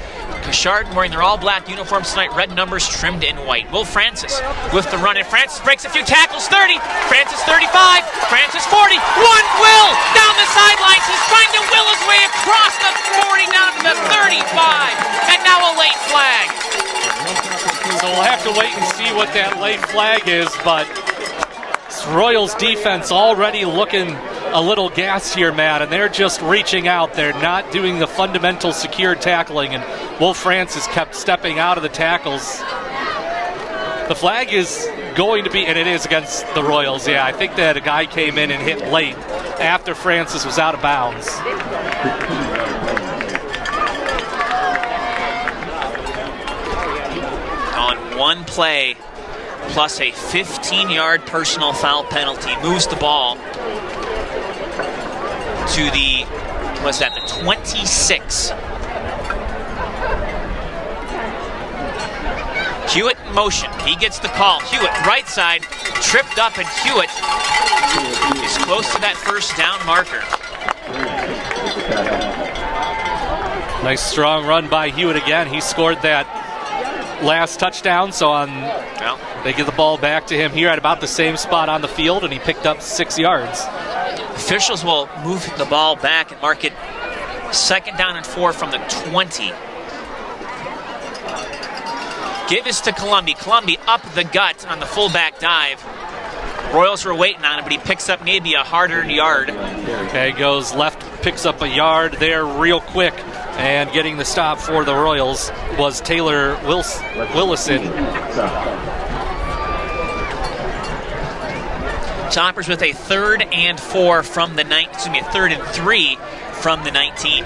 Chardon wearing their all-black uniforms tonight, red numbers trimmed in white. Will Francis with the run, and Francis breaks a few tackles. 30, Francis 35, Francis 40. Will down the sidelines. He's trying to will his way across the 40 down to the 35, and now a late flag. So we'll have to wait and see what that late flag is, but Royals defense already looking a little gassed here, Matt, and they're just reaching out. They're not doing the fundamental secure tackling, and Will Francis kept stepping out of the tackles. The flag is going to be, and it is against the Royals, yeah. I think that a guy came in and hit late after Francis was out of bounds. On one play, plus a 15-yard personal foul penalty, moves the ball to the, what's that, the 26. Hewitt in motion. He gets the call. Hewitt, right side, tripped up, and Hewitt is close to that 1st down marker. Nice strong run by Hewitt again. He scored that last touchdown, so they give the ball back to him here at about the same spot on the field, and he picked up 6 yards. Officials will move the ball back and mark it 2nd down and 4 from the 20. Give this to Columby. Columby up the gut on the fullback dive. Royals were waiting on him, but he picks up maybe a harder yard. Okay, goes left, picks up a yard there real quick, and getting the stop for the Royals was Taylor Willison. Toppers with a 3rd and 4 from the 3rd and 3 from the 19.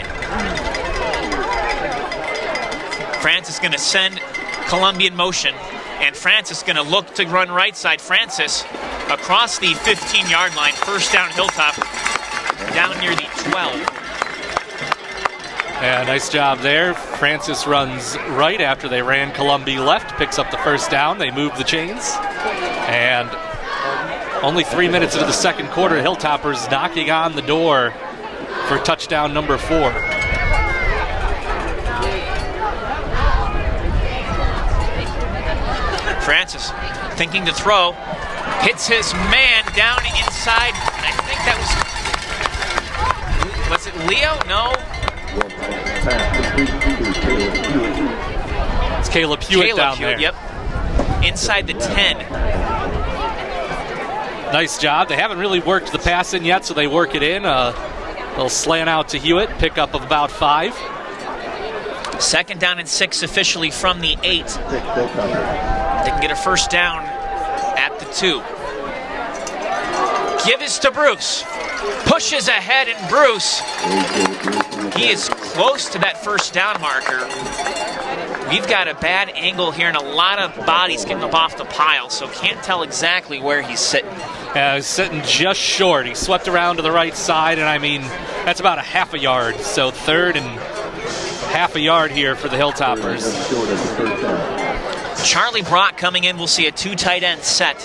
Francis going to send Columbia in motion, and Francis going to look to run right side. Francis across the 15-yard line, 1st down Hilltop, down near the 12. Yeah, nice job there. Francis runs right after they ran Columbia left, picks up the 1st down. They move the chains, and only 3 minutes into the 2nd quarter, Hilltoppers knocking on the door for touchdown number 4. Francis thinking to throw, hits his man down inside. I think that was it Leo? No. It's Caleb Hewitt down there. Yep. Inside the 10. Nice job. They haven't really worked the pass in yet, so they work it in. They'll slant out to Hewitt, pick up of about 5. 2nd down and 6 officially from the 8. They can get a 1st down at the 2. Give this to Bruce. Pushes ahead, and Bruce, he is close to that 1st down marker. We've got a bad angle here and a lot of bodies getting up off the pile, so can't tell exactly where he's sitting. He's sitting just short. He swept around to the right side, and I mean, that's about a half a yard. So third and half a yard here for the Hilltoppers. Charlie Brock coming in. We'll see a 2 tight end set.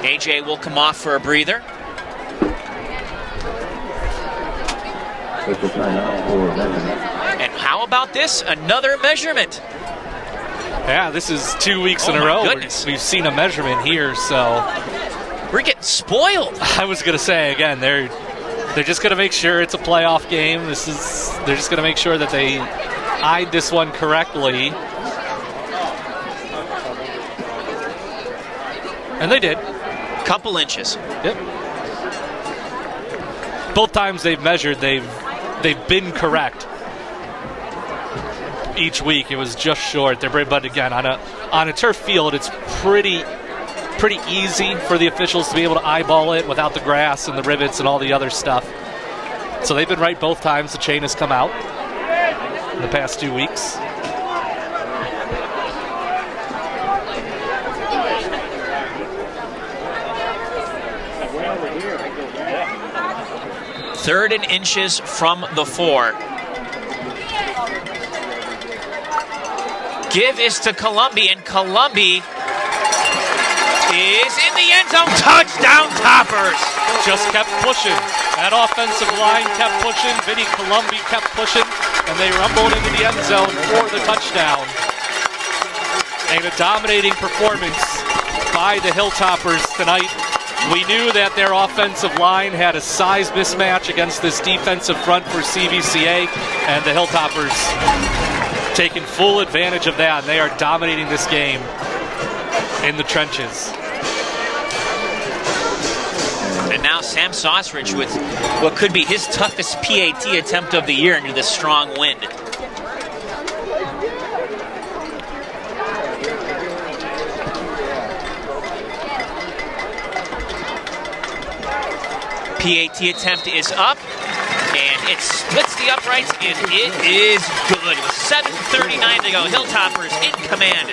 AJ will come off for a breather. And how about this? Another measurement. Yeah, this is 2 weeks in a row. We've seen a measurement here, so we're getting spoiled. I was going to say, again, they're just going to make sure it's a playoff game. They're just going to make sure that they eyed this one correctly. And they did. Couple inches. Yep. Both times they've measured, they've been correct. Each week it was just short. But again, on a turf field, it's pretty easy for the officials to be able to eyeball it without the grass and the rivets and all the other stuff. So they've been right both times the chain has come out in the past 2 weeks. Third and inches from the 4. Give is to Columby, and Columby is in the end zone. Touchdown, Toppers! Just kept pushing. That offensive line kept pushing. Vinny Columby kept pushing, and they rumbled into the end zone for the touchdown. And a dominating performance by the Hilltoppers tonight. We knew that their offensive line had a size mismatch against this defensive front for CVCA, and the Hilltoppers taking full advantage of that. They are dominating this game in the trenches. And now Sam Sosridge with what could be his toughest PAT attempt of the year into this strong wind. PAT attempt is up, and it splits the uprights, and it is good. With 7:39 to go, Hilltoppers in command,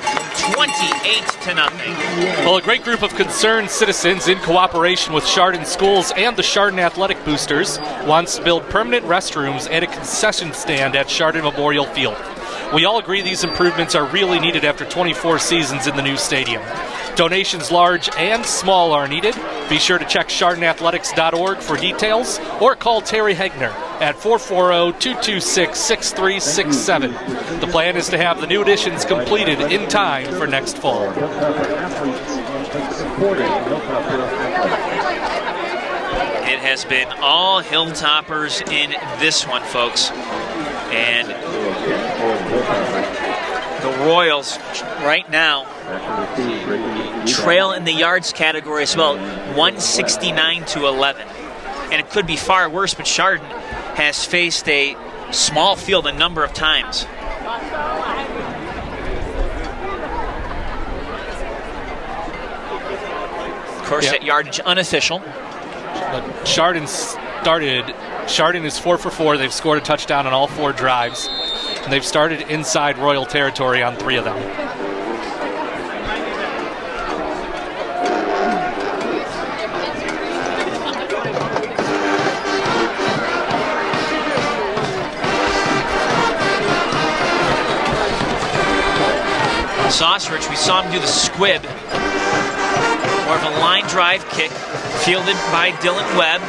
28-0. Well, a great group of concerned citizens in cooperation with Chardon Schools and the Chardon Athletic Boosters wants to build permanent restrooms and a concession stand at Chardon Memorial Field. We all agree these improvements are really needed after 24 seasons in the new stadium. Donations large and small are needed. Be sure to check chardonathletics.org for details or call Terry Hegner at 440-226-6367. The plan is to have the new additions completed in time for next fall. It has been all Hilltoppers in this one, folks. And the Royals right now trail in the yards category as well, 169-11. And it could be far worse, but Chardon has faced a small field a number of times. Of course, that yardage unofficial. Chardon is 4 for 4. They've scored a touchdown on all 4 drives. And they've started inside Royal territory on 3 of them. Sosridge, we saw him do the squib. More of a line drive kick, fielded by Dylan Webb.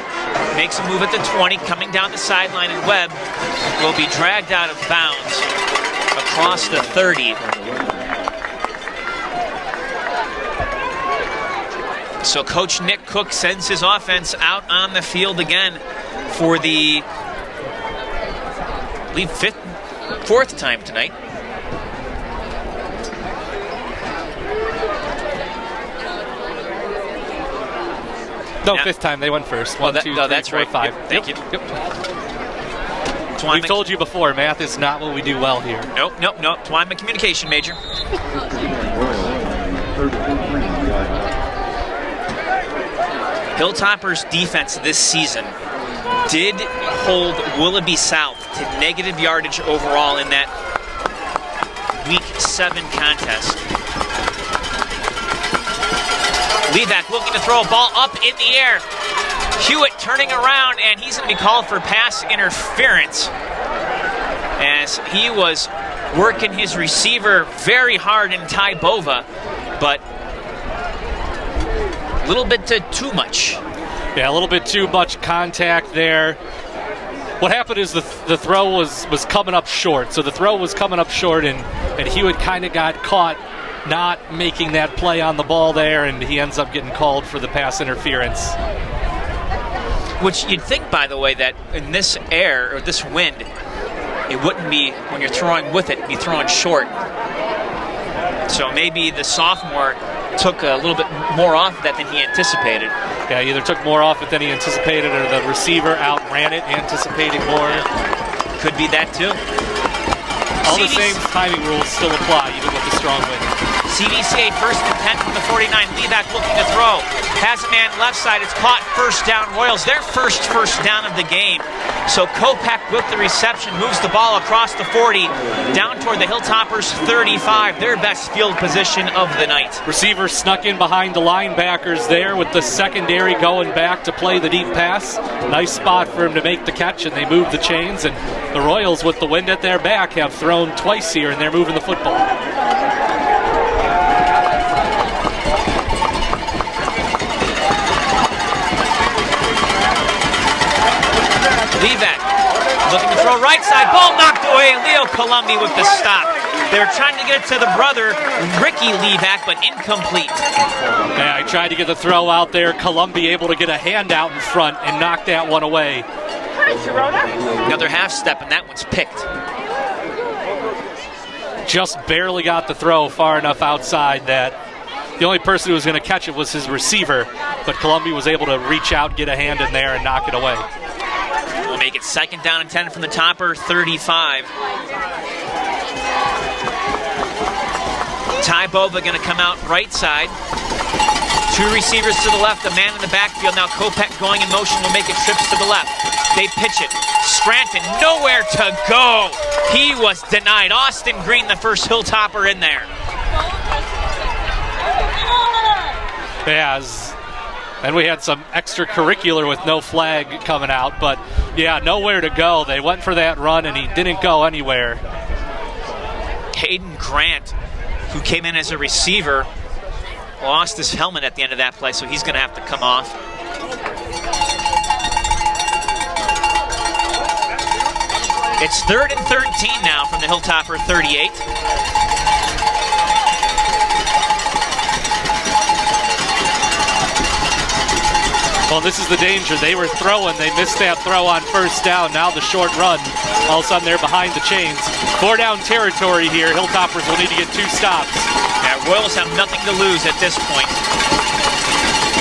Makes a move at the 20, coming down the sideline, and Webb will be dragged out of bounds across the 30. So Coach Nick Cook sends his offense out on the field again for the, I believe, 4th time tonight. No, 5th time. They went first. 1, 2, 3, that's 4, right. 5. Yep, thank you. Yep. We've told you before, math is not what we do well here. Nope. That's why I'm a communication major. Hilltoppers defense this season did hold Willoughby South to negative yardage overall in that Week 7 contest. Levac looking to throw a ball up in the air. Hewitt turning around, and he's going to be called for pass interference as he was working his receiver very hard in Ty Bova, but a little bit too much. Yeah, a little bit too much contact there. What happened is the throw was coming up short. So the throw was coming up short, and Hewitt kind of got caught not making that play on the ball there, and he ends up getting called for the pass interference. Which you'd think, by the way, that in this air or this wind, it wouldn't be, when you're throwing with it, be throwing short. So maybe the sophomore took a little bit more off that than he anticipated. Yeah, either took more off it than he anticipated, or the receiver outran it, anticipating more. Could be that too. All the same timing rules still apply, even with the strong wind. CVCA first and 10 from the 49. Levac looking to throw. Has a man left side. It's caught. First down, Royals. Their first down of the game. So Kopak with the reception moves the ball across the 40 down toward the Hilltoppers 35. Their best field position of the night. Receiver snuck in behind the linebackers there with the secondary going back to play the deep pass. Nice spot for him to make the catch, and they move the chains. And the Royals, with the wind at their back, have thrown twice here, and they're moving the football. Levac looking to throw right side. Ball knocked away. Leo Colombi with the stop. They were trying to get it to the brother, Ricky Levac, but incomplete. Yeah, I tried to get the throw out there. Colombi able to get a hand out in front and knock that one away. Another half step, and that one's picked. Just barely got the throw far enough outside that the only person who was going to catch it was his receiver, but Colombi was able to reach out, get a hand in there, and knock it away. We'll make it second down and 10 from the Topper 35. Ty Bova going to come out right side. Two receivers to the left, a man in the backfield. Now Kopak going in motion will make it trips to the left. They pitch it. Scranton nowhere to go. He was denied. Austin Green, the first Hilltopper in there. Yeah, and we had some extracurricular with no flag coming out, but yeah, nowhere to go. They went for that run, and he didn't go anywhere. Hayden Grant, who came in as a receiver, lost his helmet at the end of that play, so he's going to have to come off. It's 3rd and 13 now from the Hilltopper 38. Well, this is the danger. They were throwing. They missed that throw on first down. Now the short run. All of a sudden, they're behind the chains. 4 down territory here. Hilltoppers will need to get 2 stops. Yeah, Royals have nothing to lose at this point.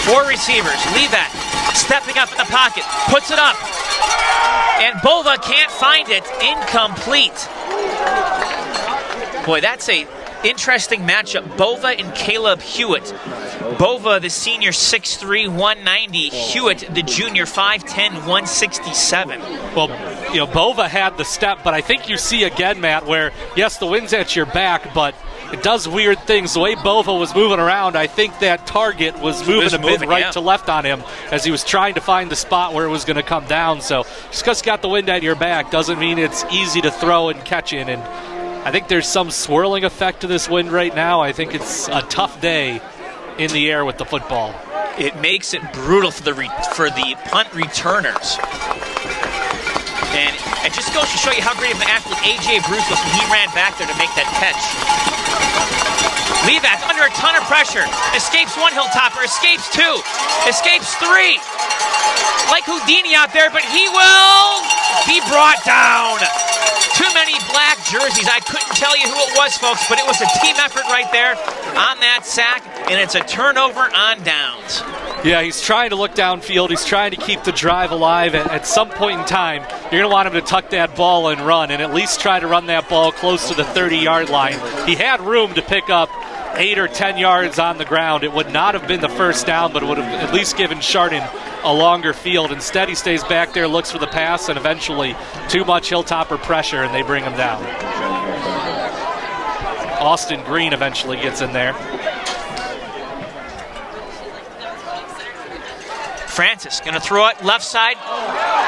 4 receivers. Levac stepping up in the pocket. Puts it up. And Bova can't find it. Incomplete. Boy, that's a interesting matchup. Bova and Caleb Hewitt. Bova, the senior, 6'3", 190. Hewitt, the junior, 5'10", 167. Well, you know, Bova had the step, but I think you see again, Matt, where, yes, the wind's at your back, but it does weird things. The way Bova was moving around, I think that target was moving a bit right to left on him as he was trying to find the spot where it was going to come down. So just because you got the wind at your back doesn't mean it's easy to throw and catch in. And I think there's some swirling effect to this wind right now. I think it's a tough day in the air with the football. It makes it brutal for the punt returners. And it just goes to show you how great of an athlete A.J. Bruce was when he ran back there to make that catch. Levac under a ton of pressure. Escapes 1 Hilltopper, escapes 2, escapes 3. Like Houdini out there, but he will be brought down. Too many black jerseys. I couldn't tell you who it was, folks, but it was a team effort right there on that sack, and it's a turnover on downs. Yeah, he's trying to look downfield. He's trying to keep the drive alive. At some point in time, you're going to want him to tuck that ball and run, and at least try to run that ball close to the 30-yard line. He had room to pick up 8 or 10 yards on the ground. It would not have been the first down, but it would have at least given Chardon a longer field. Instead, he stays back there, looks for the pass, and eventually too much Hilltopper pressure, and they bring him down. Austin Green eventually gets in there. Francis going to throw it left side,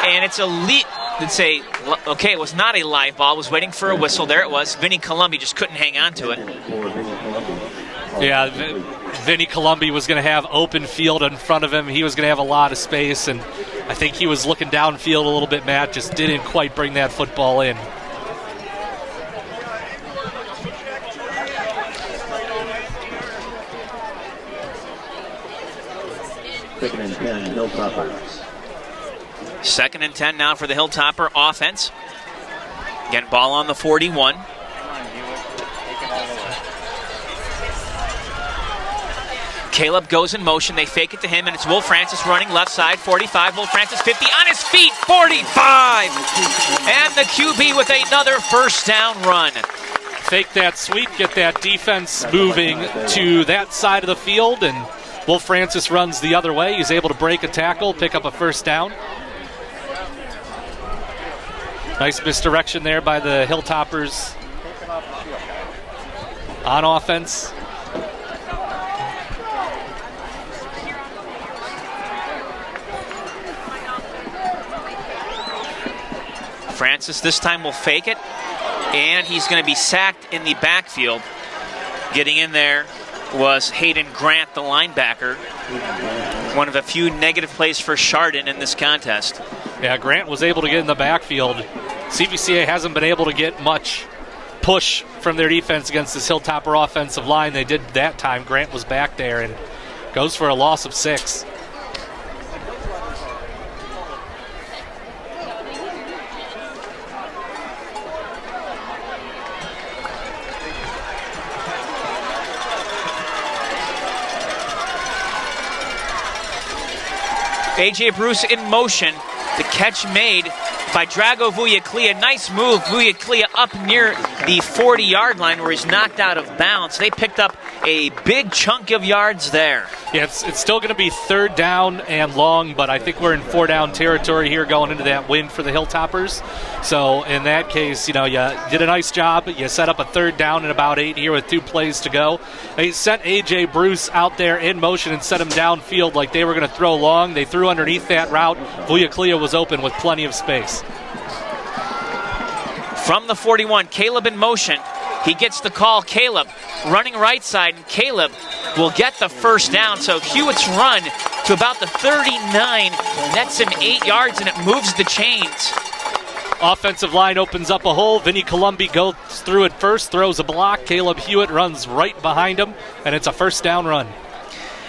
and it's okay, it was not a live ball. Was waiting for a whistle. There it was. Vinny Columbi just couldn't hang on to it. Yeah, Vinny Columbi was going to have open field in front of him. He was going to have a lot of space, and I think he was looking downfield a little bit, Matt, just didn't quite bring that football in. Second and 10, Hilltoppers. Second and 10 now for the Hilltopper offense. Again, ball on the 41. Caleb goes in motion. They fake it to him, and it's Will Francis running left side, 45. Will Francis, 50, on his feet, 45! And the QB with another first down run. Fake that sweep, get that defense moving to that side of the field, and Will Francis runs the other way. He's able to break a tackle, pick up a first down. Nice misdirection there by the Hilltoppers on offense. Francis this time will fake it, and he's going to be sacked in the backfield. Getting in there was Hayden Grant, the linebacker. One of a few negative plays for Chardon in this contest. Yeah, Grant was able to get in the backfield. CVCA hasn't been able to get much push from their defense against this Hilltopper offensive line. They did that time. Grant was back there and goes for a loss of 6. A.J. Bruce in motion. The catch made by Drago Vujaclia. Nice move. Vujaclia up near the 40-yard line where he's knocked out of bounds. They picked up a big chunk of yards there. Yeah, it's still going to be 3rd down and long, but I think we're in 4-down territory here going into that win for the Hilltoppers. So in that case, you did a nice job. You set up a 3rd down and about 8 here with 2 plays to go. They sent A.J. Bruce out there in motion and set him downfield like they were going to throw long. They threw underneath that route. Vujaclia was open with plenty of space. From the 41, Caleb in motion. He gets the call. Caleb running right side, and Caleb will get the first down. So Hewitt's run to about the 39 nets him 8 yards, and it moves the chains. Offensive line opens up a hole. Vinny Columbi goes through it first, throws a block. Caleb Hewitt runs right behind him, and it's a first down run.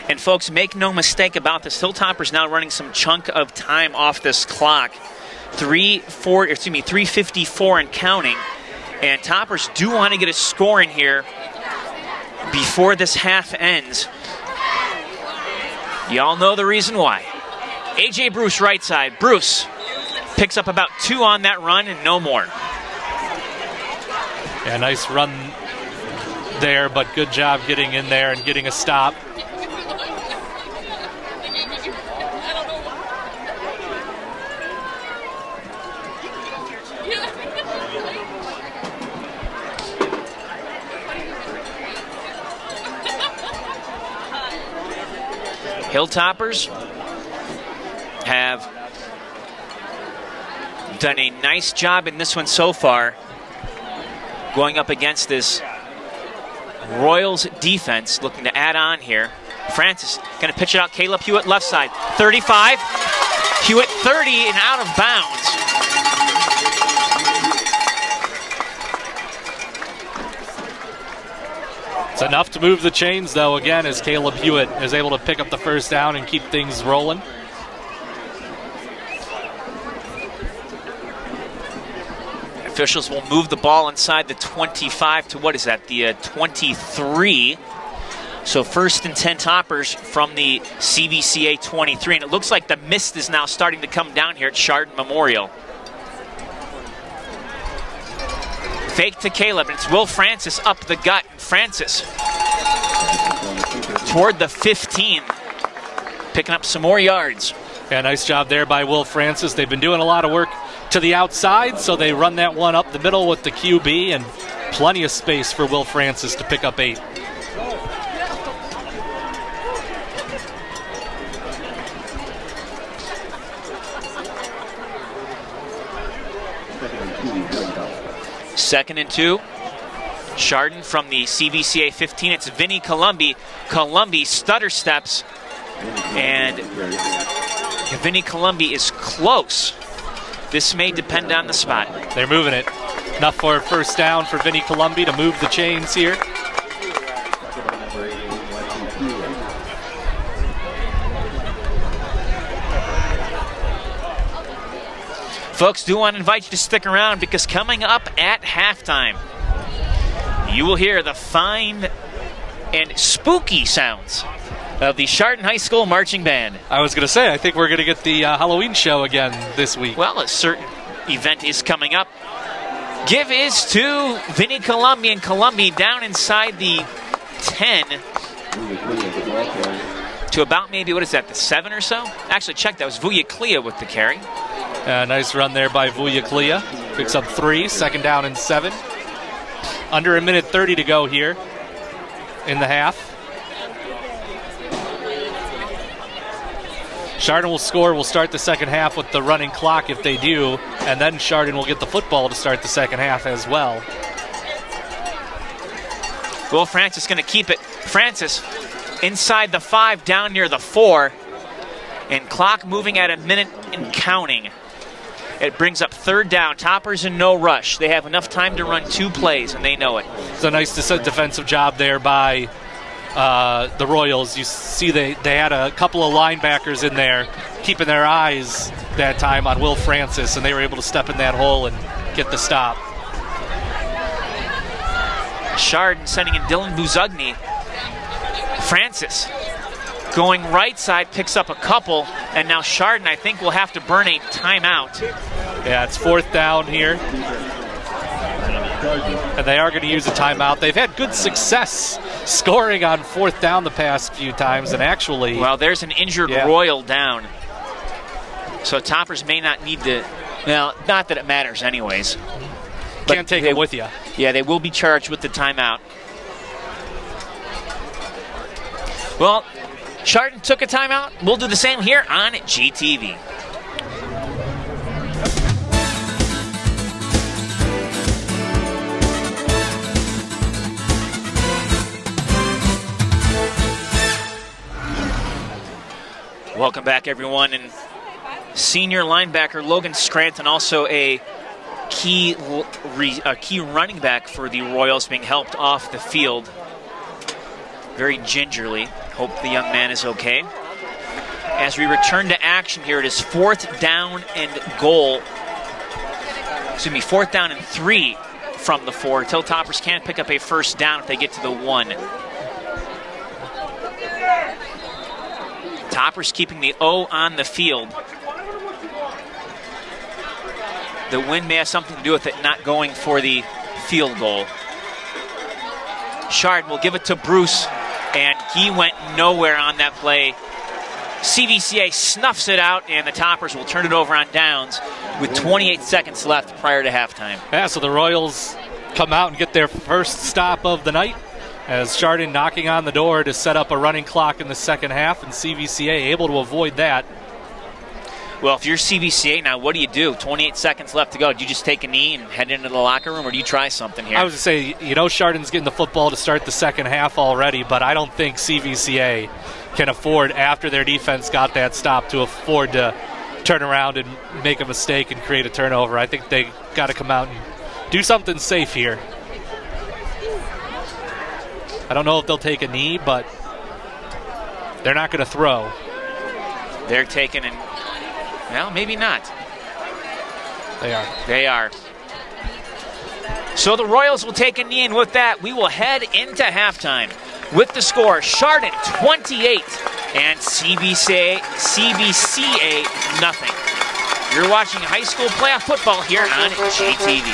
And folks, make no mistake about this. Hilltopper's now running some chunk of time off this clock. 3:54 and counting. And Toppers do want to get a score in here before this half ends. Y'all know the reason why. A.J. Bruce right side. Bruce picks up about 2 on that run and no more. Yeah, nice run there, but good job getting in there and getting a stop. Hilltoppers have done a nice job in this one so far, going up against this Royals defense, looking to add on here. Francis going to pitch it out. Caleb Hewitt left side, 35. Hewitt 30 and out of bounds. It's enough to move the chains, though, again, as Caleb Hewitt is able to pick up the first down and keep things rolling. Officials will move the ball inside the 25 to, what is that, the 23. So 1st and 10 Toppers from the CVCA 23. And it looks like the mist is now starting to come down here at Chardon Memorial. Fake to Caleb, and it's Will Francis up the gut. Francis toward the 15, picking up some more yards. Yeah, nice job there by Will Francis. They've been doing a lot of work to the outside, so they run that one up the middle with the QB, and plenty of space for Will Francis to pick up 8. 2nd and 2. Chardon from the CVCA 15. It's Vinny Columbi. Columbi stutter steps, and Vinny Columbi is close. This may depend on the spot. They're moving it. Enough for a first down for Vinny Columbi to move the chains here. Folks, do want to invite you to stick around because coming up at halftime, you will hear the fine and spooky sounds of the Chardon High School Marching Band. I was going to say, I think we're going to get the Halloween show again this week. Well, a certain event is coming up. Give is to Vinny Columbi, and Columbi down inside the 10 to about maybe, what is that, the 7 or so? Actually, check, that was WeWereAthletes with the carry. Nice run there by WeWereAthletes. Picks up 3, 2nd down and 7. Under a minute 30 to go here in the half. Chardon will score. We'll start the second half with the running clock if they do, and then Chardon will get the football to start the second half as well. Will Francis going to keep it. Francis inside the 5, down near the 4, and clock moving at a minute and counting. It brings up 3rd down. Toppers in no rush. They have enough time to run 2 plays, and they know it. It's a nice defensive job there by the Royals. You see they had a couple of linebackers in there keeping their eyes that time on Will Francis, and they were able to step in that hole and get the stop. Chardon sending in Dylan Buzugny. Francis going right side, picks up a couple, and now Chardon, I think, will have to burn a timeout. Yeah, it's 4th down here. And they are going to use a timeout. They've had good success scoring on 4th down the past few times, and actually... Well, there's an injured Royal down. So Toppers may not need to... Well, not that it matters anyways. Can't take it with you. Yeah, they will be charged with the timeout. Well, Chardon took a timeout. We'll do the same here on GTV. Welcome back, everyone. And senior linebacker Logan Scranton, also a key running back for the Royals, being helped off the field very gingerly. Hope the young man is okay. As we return to action here, it is 4th down and goal. Excuse me, 4th down and 3 from the 4. Till Toppers can't pick up a first down if they get to the 1. Toppers keeping the O on the field. The wind may have something to do with it not going for the field goal. Chardon will give it to Bruce, and he went nowhere on that play. CVCA snuffs it out, and the Toppers will turn it over on downs with 28 seconds left prior to halftime. Yeah, so the Royals come out and get their first stop of the night, as Chardon knocking on the door to set up a running clock in the second half, and CVCA able to avoid that. Well, if you're CVCA now, what do you do? 28 seconds left to go. Do you just take a knee and head into the locker room, or do you try something here? I was going to say, Chardon's getting the football to start the second half already, but I don't think CVCA can afford, after their defense got that stop, to afford to turn around and make a mistake and create a turnover. I think they got to come out and do something safe here. I don't know if they'll take a knee, but they're not going to throw. They're taking an... Well, maybe not. They are. They are. So the Royals will take a knee, and with that, we will head into halftime with the score: Chardon 28 and CVCA nothing. You're watching high school playoff football here on GTV.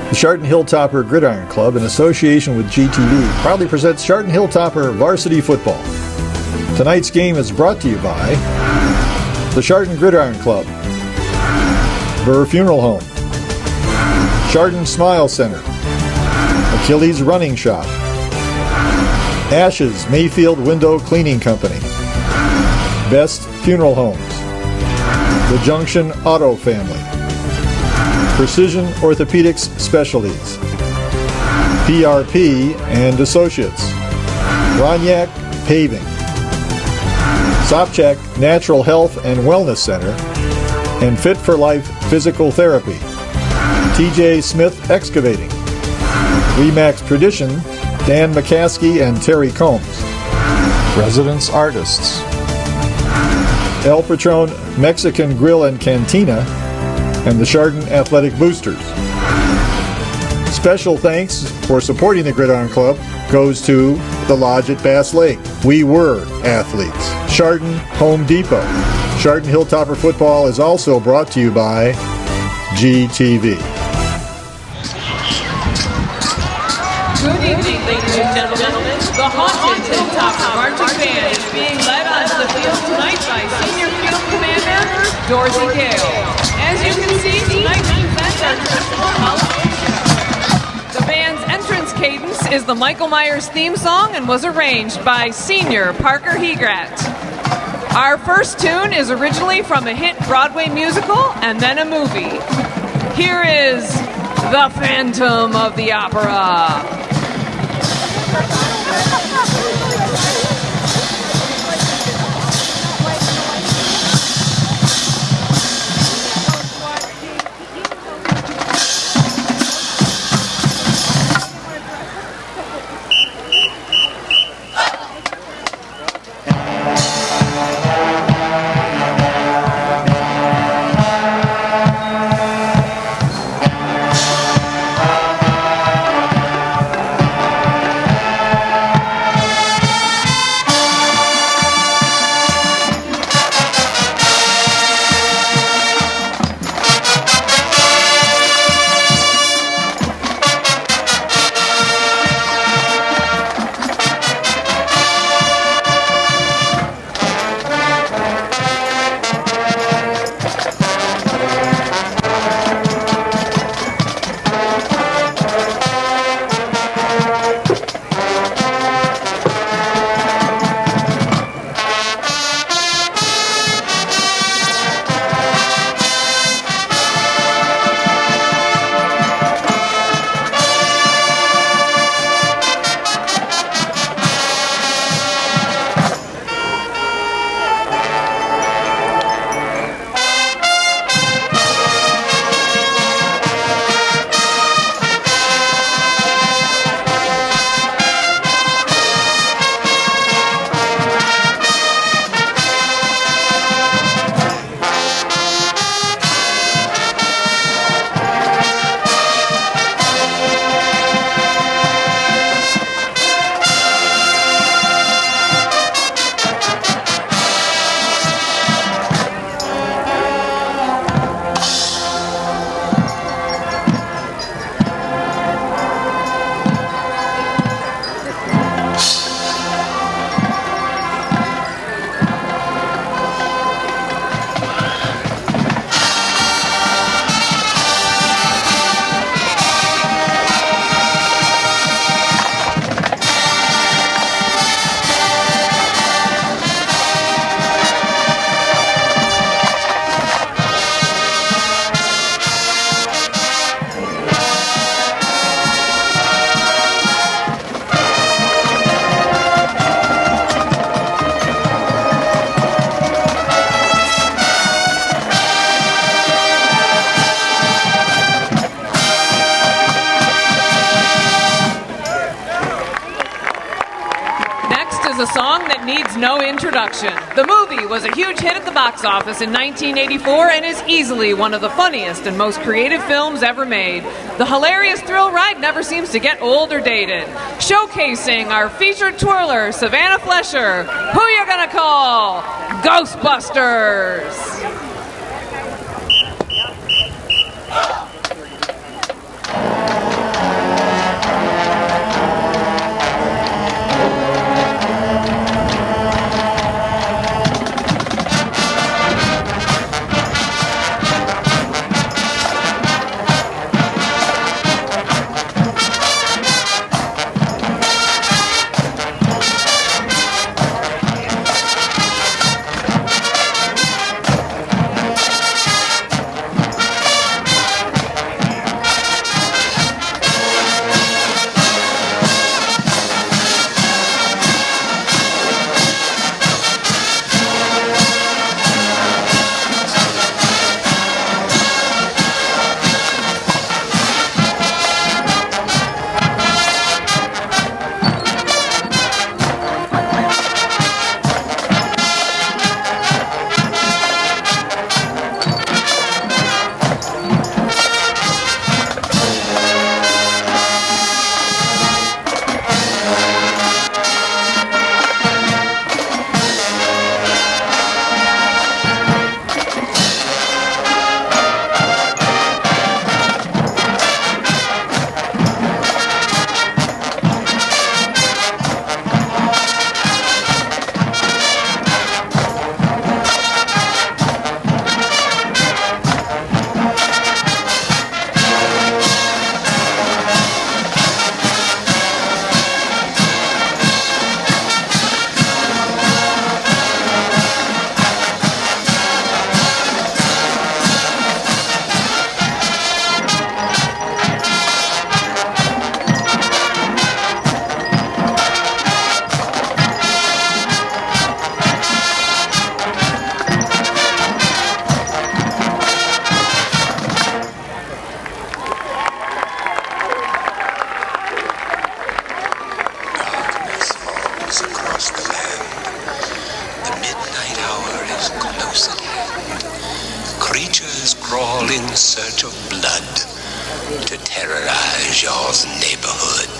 The Chardon Hilltopper Gridiron Club, in association with GTV, proudly presents Chardon Hilltopper Varsity Football. Tonight's game is brought to you by the Chardon Gridiron Club, Burr Funeral Home, Chardon Smile Center, Achilles Running Shop, Ashes Mayfield Window Cleaning Company, Best Funeral Homes, The Junction Auto Family, Precision Orthopedics Specialties, PRP and Associates, Ronyak Paving, Sopchak Natural Health and Wellness Center, and Fit for Life Physical Therapy, TJ Smith Excavating, Remax Tradition, Dan McCaskey and Terry Combs, Residence Artists, El Patron Mexican Grill and Cantina, and the Chardon Athletic Boosters. Special thanks for supporting the Gridiron Club goes to the Lodge at Bass Lake, We Were Athletes, Chardon Home Depot. Chardon Hilltopper Football is also brought to you by GTV. Good evening, ladies and gentlemen. The Haunted Hilltopper Marching Band is being led onto the field tonight by Senior Field Commander Dorsey Gale. As you can see, tonight's event are traditional Halloween show. The band's entrance cadence is the Michael Myers theme song and was arranged by Senior Parker Hegrat. Our first tune is originally from a hit Broadway musical and then a movie. Here is The Phantom of the Opera. A song that needs no introduction. The movie was a huge hit at the box office in 1984 and is easily one of the funniest and most creative films ever made. The hilarious thrill ride never seems to get old or dated. Showcasing our featured twirler, Savannah Flesher. Who you gonna call? Ghostbusters! across the land. The midnight hour is close at hand. Creatures crawl in search of blood to terrorize your neighborhood.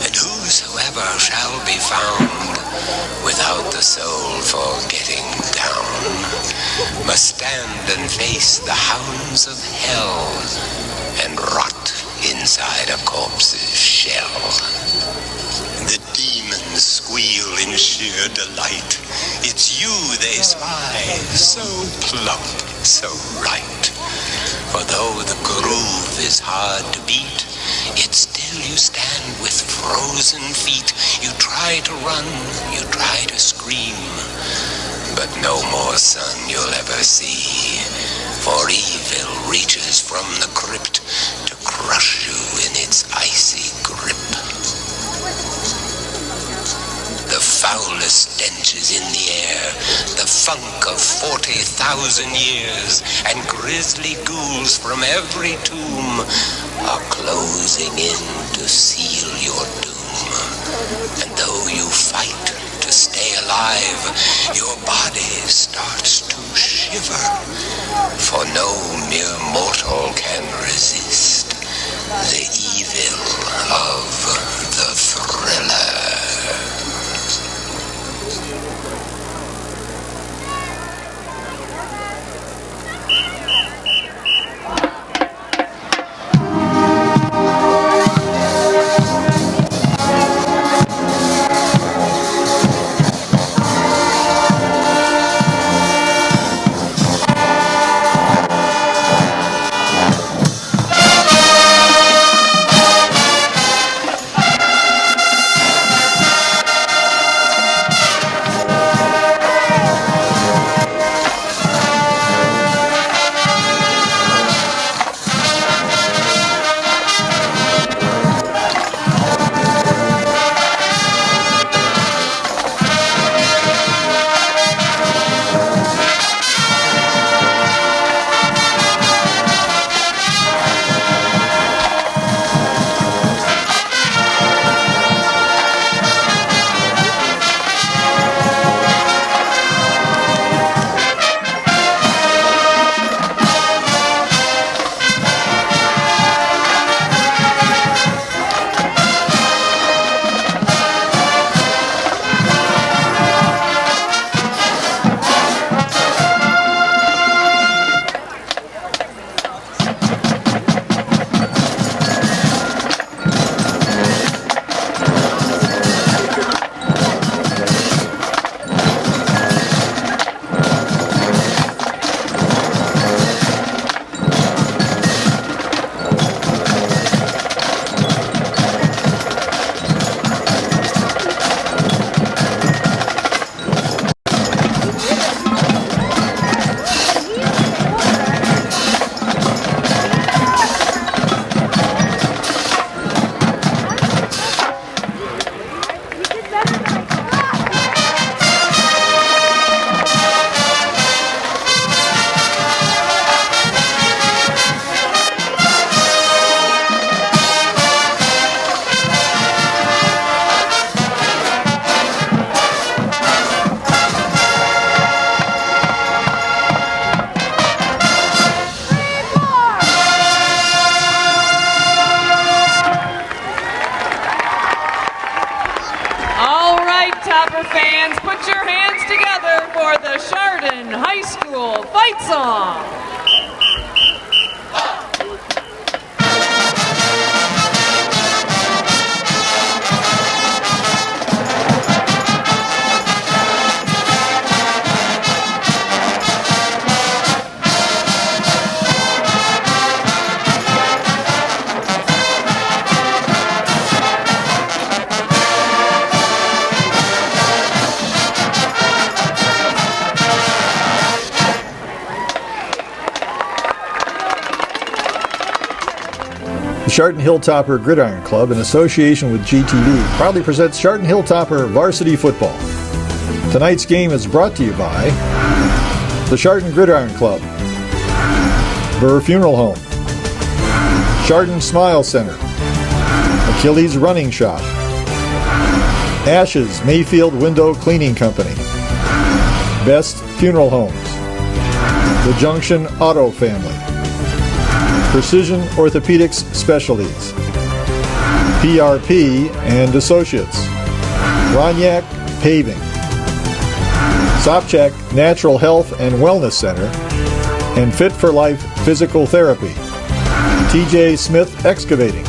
And whosoever shall be found without the soul for getting down must stand and face the hounds of hell and rot inside a corpse's shell. The demons squeal in sheer delight. It's you they spy, so plump, so right. For though the groove is hard to beat, yet still you stand with frozen feet. You try to run, you try to scream, but no more sun you'll ever see. For evil reaches from the crypt to crush you in its icy grip. The foulest stench is in the air, the funk of 40,000 years, and grisly ghouls from every tomb are closing in to seal your doom. And though you fight to stay alive, your body starts to shiver, for no mere mortal can resist the evil of the thriller. Fans, put your hands together for the Chardon High School Fight Song. The Chardon Hilltopper Gridiron Club, in association with GTV, proudly presents Chardon Hilltopper Varsity Football. Tonight's game is brought to you by the Chardon Gridiron Club, Burr Funeral Home, Chardon Smile Center, Achilles Running Shop, Ashes Mayfield Window Cleaning Company, Best Funeral Homes, The Junction Auto Family, Precision Orthopedics Specialties, PRP and Associates, Roniak Paving, Sopchak Natural Health and Wellness Center, and Fit for Life Physical Therapy, TJ Smith Excavating,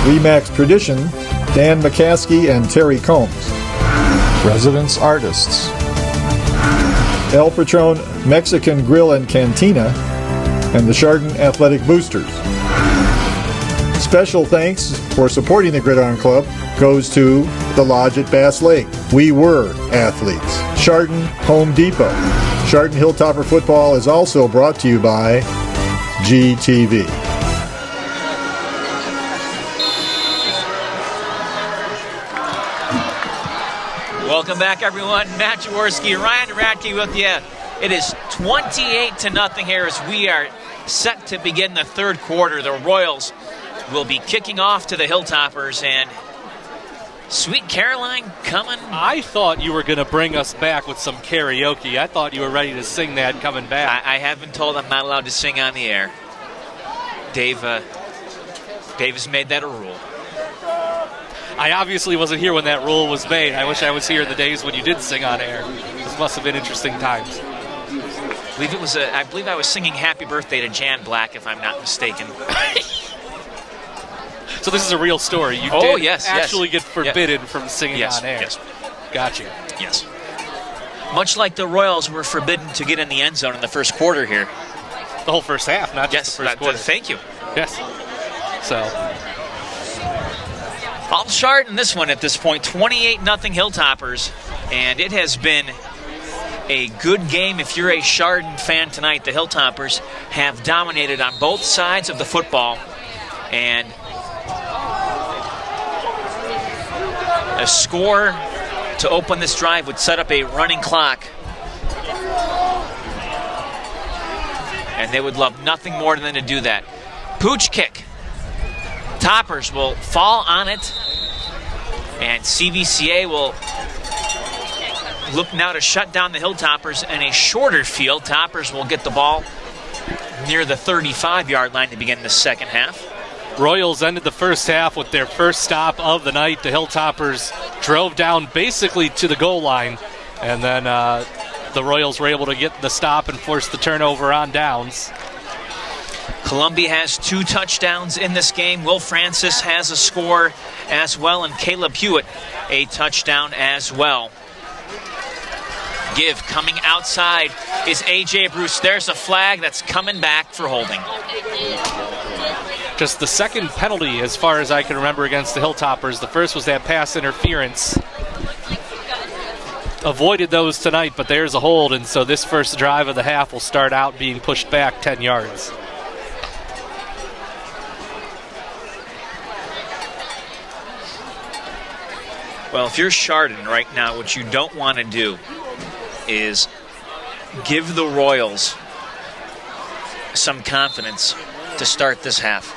Remax Tradition, Dan McCaskey and Terry Combs, Residence Artists, El Patron Mexican Grill and Cantina, and the Chardon Athletic Boosters. Special thanks for supporting the Gridiron Club goes to the Lodge at Bass Lake, We Were Athletes, Chardon Home Depot. Chardon Hilltopper Football is also brought to you by GTV. Welcome back, everyone. Matt Jaworski, Ryan Radke with you. It is 28-0 here as we are set to begin the third quarter. The Royals will be kicking off to the Hilltoppers, and Sweet Caroline coming. I thought you were going to bring us back with some karaoke. I thought you were ready to sing that coming back. I have been told I'm not allowed to sing on the air. Dave has made that a rule. I obviously wasn't here when that rule was made. I wish I was here in the days when you did sing on air. This must have been interesting times. I believe I was singing Happy Birthday to Jan Black, if I'm not mistaken. So this is a real story. You did actually get forbidden from singing on air. Yes. Got you. Yes. Much like the Royals were forbidden to get in the end zone in the first quarter here. The whole first half, not just the first quarter. Thank you. Yes. So. All Chardon this one at this point, 28-0 Hilltoppers. And it has been a good game if you're a Chardon fan tonight. The Hilltoppers have dominated on both sides of the football. And a score to open this drive would set up a running clock. And they would love nothing more than to do that. Pooch kick. Toppers will fall on it. And CVCA will look now to shut down the Hilltoppers in a shorter field. Toppers will get the ball near the 35-yard line to begin the second half. Royals ended the first half with their first stop of the night. The Hilltoppers drove down basically to the goal line, and then the Royals were able to get the stop and force the turnover on downs. Columbia has 2 touchdowns in this game. Will Francis has a score as well, and Caleb Hewitt a touchdown as well. Give coming outside is A.J. Bruce. There's a flag that's coming back for holding. Just the second penalty as far as I can remember against the Hilltoppers. The first was that pass interference. Avoided those tonight, but there's a hold, and so this first drive of the half will start out being pushed back 10 yards. Well, if you're Chardon right now, what you don't want to do is give the Royals some confidence to start this half.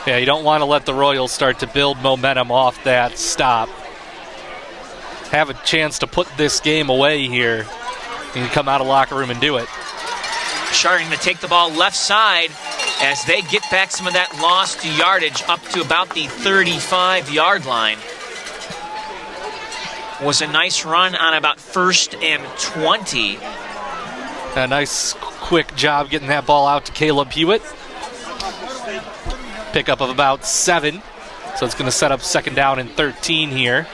Yeah, you don't want to let the Royals start to build momentum off that stop. Have a chance to put this game away here and come out of locker room and do it. Chardon to take the ball left side as they get back some of that lost yardage up to about the 35-yard line. Was a nice run on about 1st and 20. A nice quick job getting that ball out to Caleb Hewitt. Pickup of about 7. So it's going to set up 2nd down and 13 here.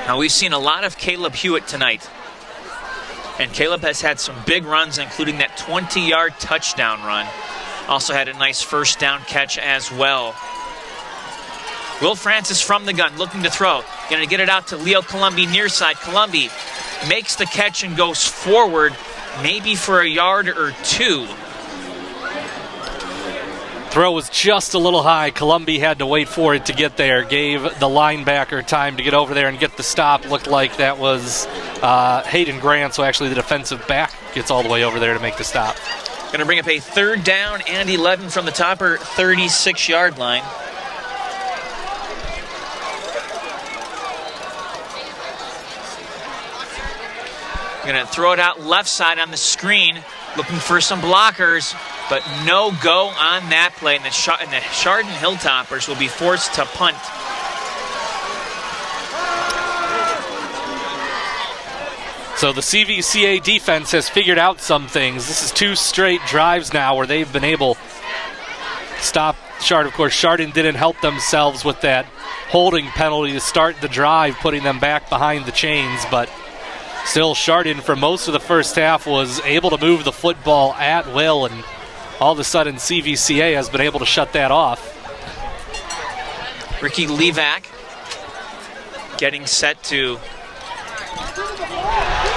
Now we've seen a lot of Caleb Hewitt tonight. And Caleb has had some big runs, including that 20-yard touchdown run. Also had a nice first down catch as well. Will Francis from the gun, looking to throw. Going to get it out to Leo Columbi near side. Columbi makes the catch and goes forward, maybe for a yard or 2. Throw was just a little high. Columbi had to wait for it to get there. Gave the linebacker time to get over there and get the stop. Looked like that was Hayden Grant, so actually the defensive back gets all the way over there to make the stop. Going to bring up a 3rd down and 11 from the Topper 36-yard line. Going to throw it out left side on the screen, looking for some blockers, but no go on that play, and the Chardon Hilltoppers will be forced to punt. So the CVCA defense has figured out some things. This is 2 straight drives now where they've been able to stop Chardon. Of course, Chardon didn't help themselves with that holding penalty to start the drive, putting them back behind the chains. But still, Chardon, for most of the first half, was able to move the football at will, and all of a sudden CVCA has been able to shut that off. Ricky Levac getting set to...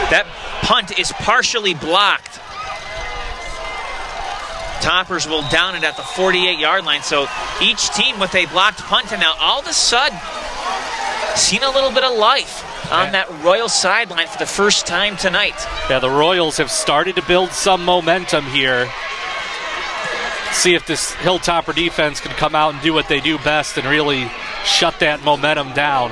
That punt is partially blocked. Toppers will down it at the 48-yard line. So each team with a blocked punt, and now all of a sudden, seen a little bit of life on that Royals sideline for the first time tonight. Yeah, the Royals have started to build some momentum here. See if this Hilltopper defense can come out and do what they do best and really shut that momentum down.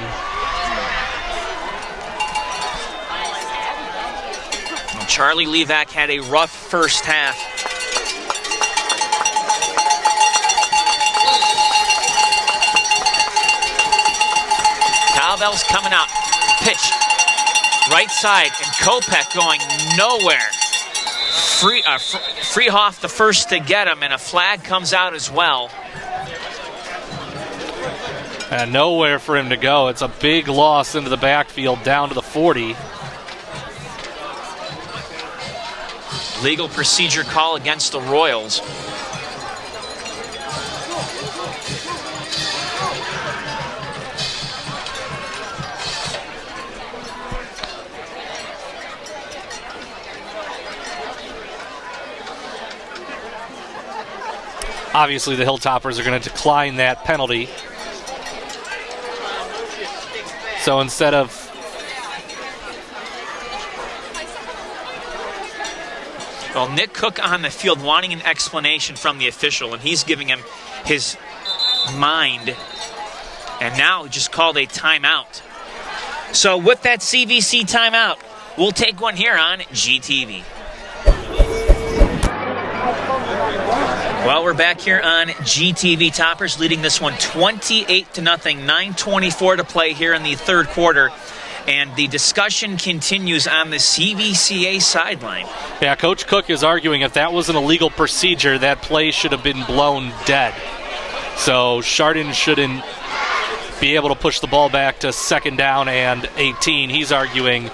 Charlie Levac had a rough first half. Cowbell's coming out. Pitch. Right side, and Kopech going nowhere. Freehoff the first to get him, and a flag comes out as well. And nowhere for him to go. It's a big loss into the backfield down to the 40. Legal procedure call against the Royals. Obviously, the Hilltoppers are going to decline that penalty. So instead of... Well, Nick Cook on the field wanting an explanation from the official, and he's giving him his mind. And now just called a timeout. So with that CVC timeout, we'll take one here on GTV. Well, we're back here on GTV. Toppers leading this one 28-0. 9:24 to play here in the third quarter. And the discussion continues on the CVCA sideline. Yeah, Coach Cook is arguing if that was an illegal procedure, that play should have been blown dead. So Chardon shouldn't be able to push the ball back to 2nd down and 18. He's arguing it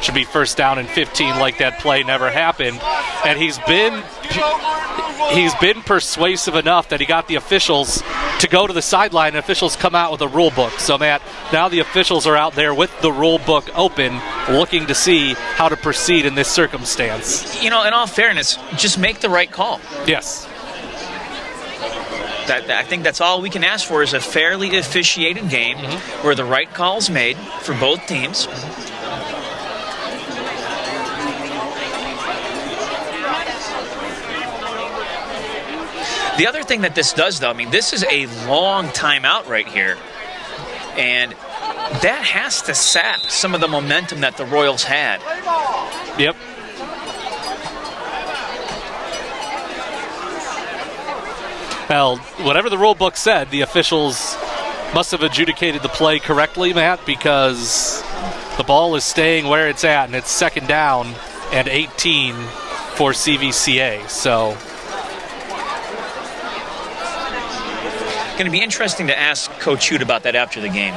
should be 1st down and 15 like that play never happened. And he's been persuasive enough that he got the officials to go to the sideline, and officials come out with a rule book. So, Matt, now the officials are out there with the rule book open, looking to see how to proceed in this circumstance. You know, in all fairness, just make the right call. Yes. I think that's all we can ask for is a fairly officiated game where the right call is made for both teams. The other thing that this does, though, I mean, this is a long timeout right here. And that has to sap some of the momentum that the Royals had. Yep. Well, whatever the rule book said, the officials must have adjudicated the play correctly, Matt, because the ball is staying where it's at, and it's 2nd down and 18 for CVCA. So... going to be interesting to ask Coach Hoot about that after the game.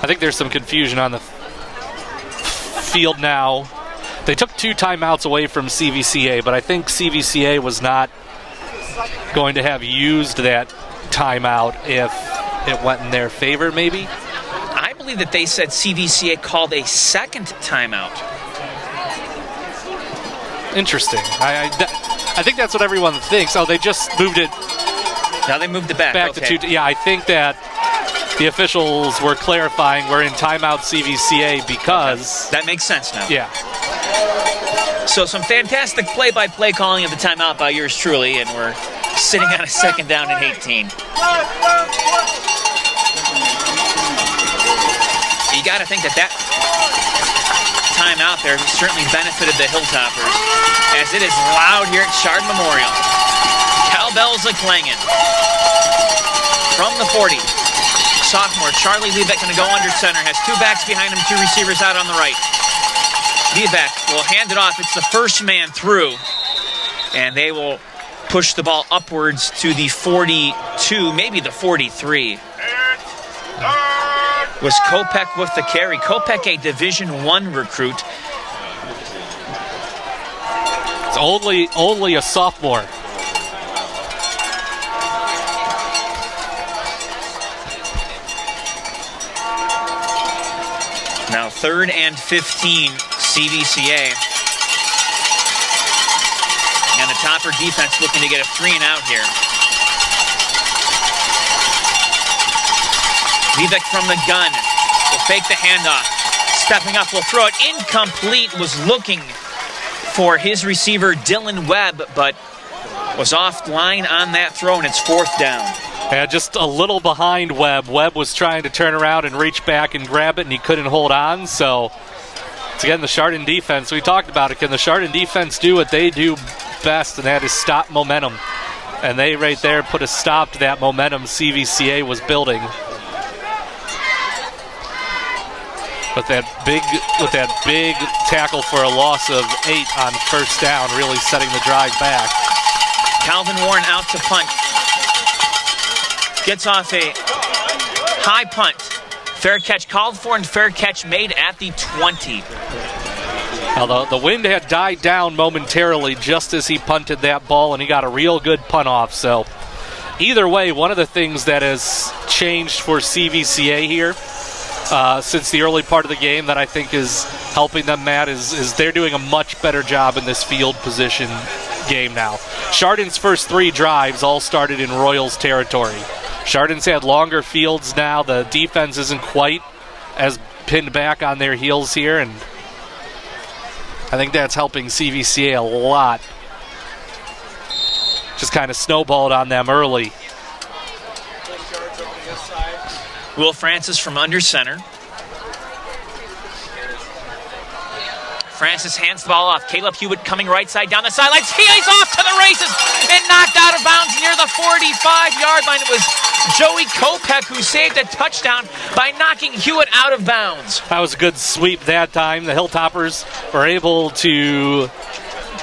I think there's some confusion on the field now. They took 2 timeouts away from CVCA, but I think CVCA was not going to have used that timeout if it went in their favor, maybe. I believe that they said CVCA called a 2nd timeout. Interesting. I think that's what everyone thinks. Oh, they just moved it. Now they moved it back. To 2. Yeah, I think that. the officials were clarifying we're in timeout CVCA because... That makes sense now. Yeah. So some fantastic play-by-play calling of the timeout by yours truly, and we're sitting on a second down and 18. You got to think that timeout there certainly benefited the Hilltoppers, as it is loud here at Chardon Memorial. Cowbells are clanging. From the 40, sophomore Charlie Liebeck going to go under center, has two backs behind him, two receivers out on the right. Liebeck will hand it off. It's the first man through, and they will push the ball upwards to the 42, maybe the 43. Was Kopech with the carry. Kopech, a Division I recruit. It's only a sophomore. Now 3rd and 15, CVCA. And the Topper defense looking to get a 3-and-out here. Liebeck from the gun will fake the handoff. Stepping up, will throw it incomplete. Was looking for his receiver, Dylan Webb, but was offline on that throw, and it's 4th down. Yeah, just a little behind Webb. Webb was trying to turn around and reach back and grab it, and he couldn't hold on. So, it's again the Chardon defense. We talked about it. Can the Chardon defense do what they do best, and that is stop momentum? And they right there put a stop to that momentum CVCA was building. With that big tackle for a loss of 8 on 1st down, really setting the drive back. Calvin Warren out to punt. Gets off a high punt. Fair catch called for and fair catch made at the 20. Now the wind had died down momentarily just as he punted that ball, and he got a real good punt off. So either way, one of the things that has changed for CVCA here since the early part of the game that I think is helping them, Matt, is they're doing a much better job in this field position game now. Chardon's first 3 drives all started in Royals territory. Chardon's had longer fields now. The defense isn't quite as pinned back on their heels here, and I think that's helping CVCA a lot. Just kind of snowballed on them early. Will Francis from under center. Francis hands the ball off. Caleb Hewitt coming right side down the sidelines. He's off to the races and knocked out of bounds near the 45-yard line. It was Joey Kopech who saved a touchdown by knocking Hewitt out of bounds. That was a good sweep that time. The Hilltoppers were able to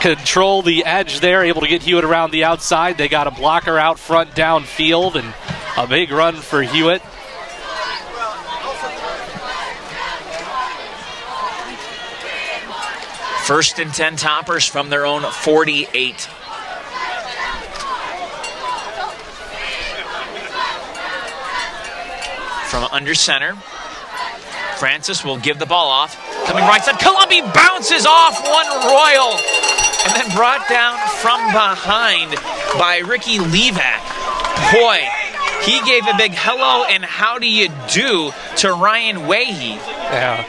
control the edge there, able to get Hewitt around the outside. They got a blocker out front downfield, and a big run for Hewitt. First and 10 Toppers from their own 48. From under center, Francis will give the ball off. Coming right side, Columbi bounces off one Royal, and then brought down from behind by Ricky Levac. Boy, he gave a big hello and how do you do to Ryan Wahey. Yeah.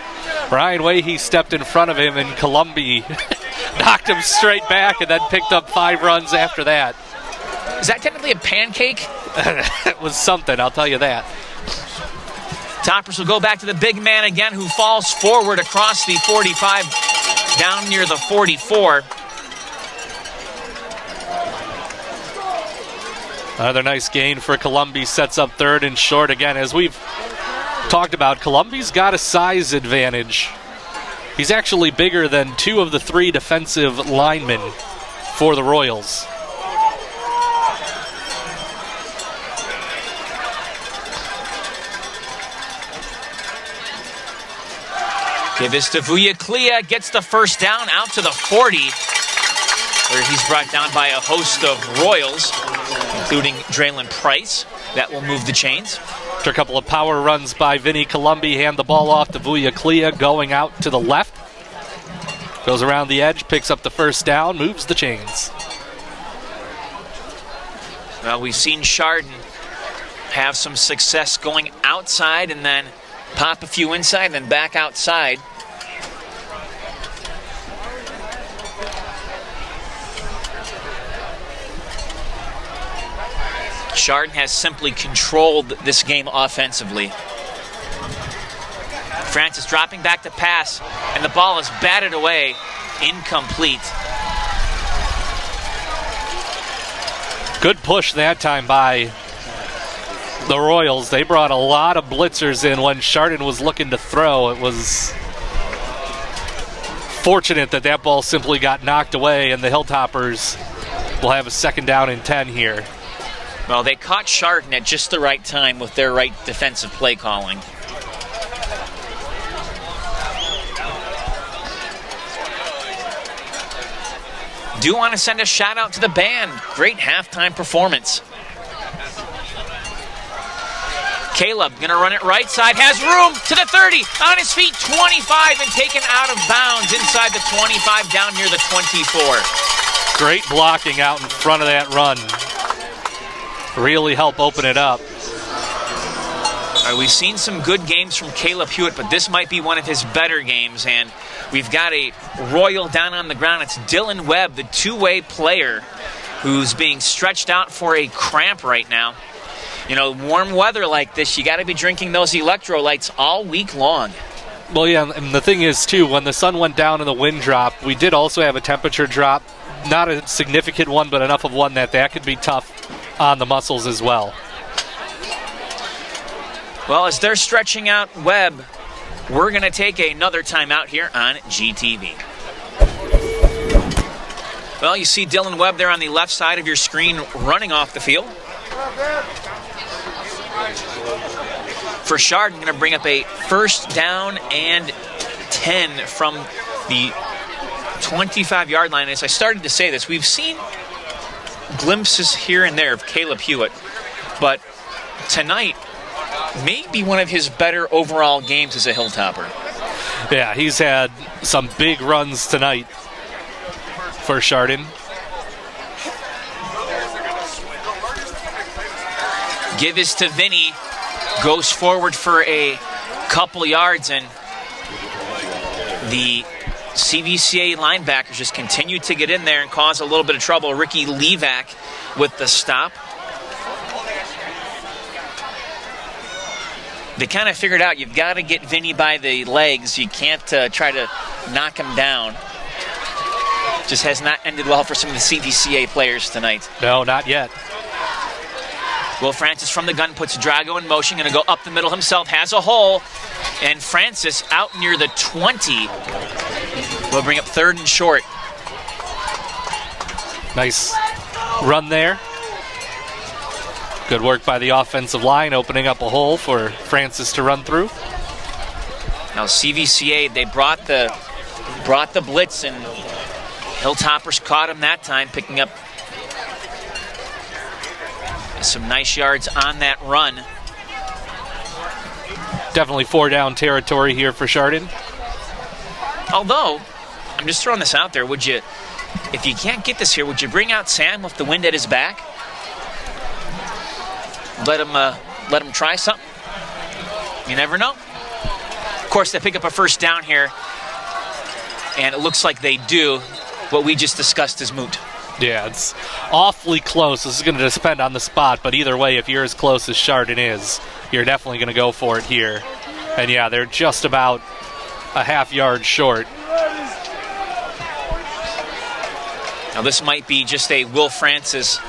Ryan Wahey stepped in front of him, and Columbi knocked him straight back and then picked up 5 runs after that. Is that technically a pancake? It was something, I'll tell you that. Toppers will go back to the big man again, who falls forward across the 45, down near the 44. Another nice gain for Columbi, sets up 3rd and short again. As we've talked about, Columbi's got a size advantage. He's actually bigger than 2 of the 3 defensive linemen for the Royals. Give this to Vuyaklia, gets the first down out to the 40, where he's brought down by a host of Royals, including Draylon Price. That will move the chains. After a couple of power runs by Vinny Columbi, hand the ball off to Vuyaklia, going out to the left. Goes around the edge, picks up the first down, moves the chains. Well, we've seen Chardon have some success going outside and then pop a few inside and then back outside. Chardon has simply controlled this game offensively. Francis dropping back to pass, and the ball is batted away, incomplete. Good push that time by the Royals. They brought a lot of blitzers in when Chardon was looking to throw. It was fortunate that that ball simply got knocked away, and the Hilltoppers will have a 2nd down and 10 here. Well, they caught Chardon at just the right time with their right defensive play calling. Do want to send a shout out to the band. Great halftime performance. Caleb going to run it right side, has room to the 30, on his feet, 25, and taken out of bounds inside the 25, down near the 24. Great blocking out in front of that run. Really help open it up. We've seen some good games from Caleb Hewitt, but this might be one of his better games, and we've got a Royal down on the ground. It's Dylan Webb, the two-way player, who's being stretched out for a cramp right now. You know, warm weather like this, you got to be drinking those electrolytes all week long. Well, yeah, and the thing is, too, when the sun went down and the wind dropped, we did also have a temperature drop. Not a significant one, but enough of one that could be tough on the muscles as well. Well, as they're stretching out Webb, we're going to take another timeout here on GTV. Well, you see Dylan Webb there on the left side of your screen running off the field. For Chardon, going to bring up a 1st down and 10 from the 25-yard line. As I started to say this, we've seen glimpses here and there of Caleb Hewitt, but tonight may be one of his better overall games as a Hilltopper. Yeah, he's had some big runs tonight for Chardon. Give is to Vinny, goes forward for a couple yards, and the CVCA linebackers just continue to get in there and cause a little bit of trouble. Ricky Levac with the stop. They kind of figured out you've got to get Vinny by the legs. You can't try to knock him down. Just has not ended well for some of the CVCA players tonight. No, not yet. Will Francis from the gun puts Drago in motion, going to go up the middle himself, has a hole, and Francis out near the 20 will bring up 3rd and short. Nice run there. Good work by the offensive line, opening up a hole for Francis to run through. Now CVCA, they brought the blitz, and Hilltoppers caught him that time, picking up some nice yards on that run. Definitely 4-down territory here for Chardon. Although, I'm just throwing this out there, would you, if you can't get this here, would you bring out Sam with the wind at his back? Let him try something? You never know. Of course, they pick up a 1st down here, and it looks like they do. What we just discussed is moot. Yeah, it's awfully close. This is going to depend on the spot, but either way, if you're as close as Chardon is, you're definitely going to go for it here. And yeah, they're just about a half yard short. Now this might be just a Will Francis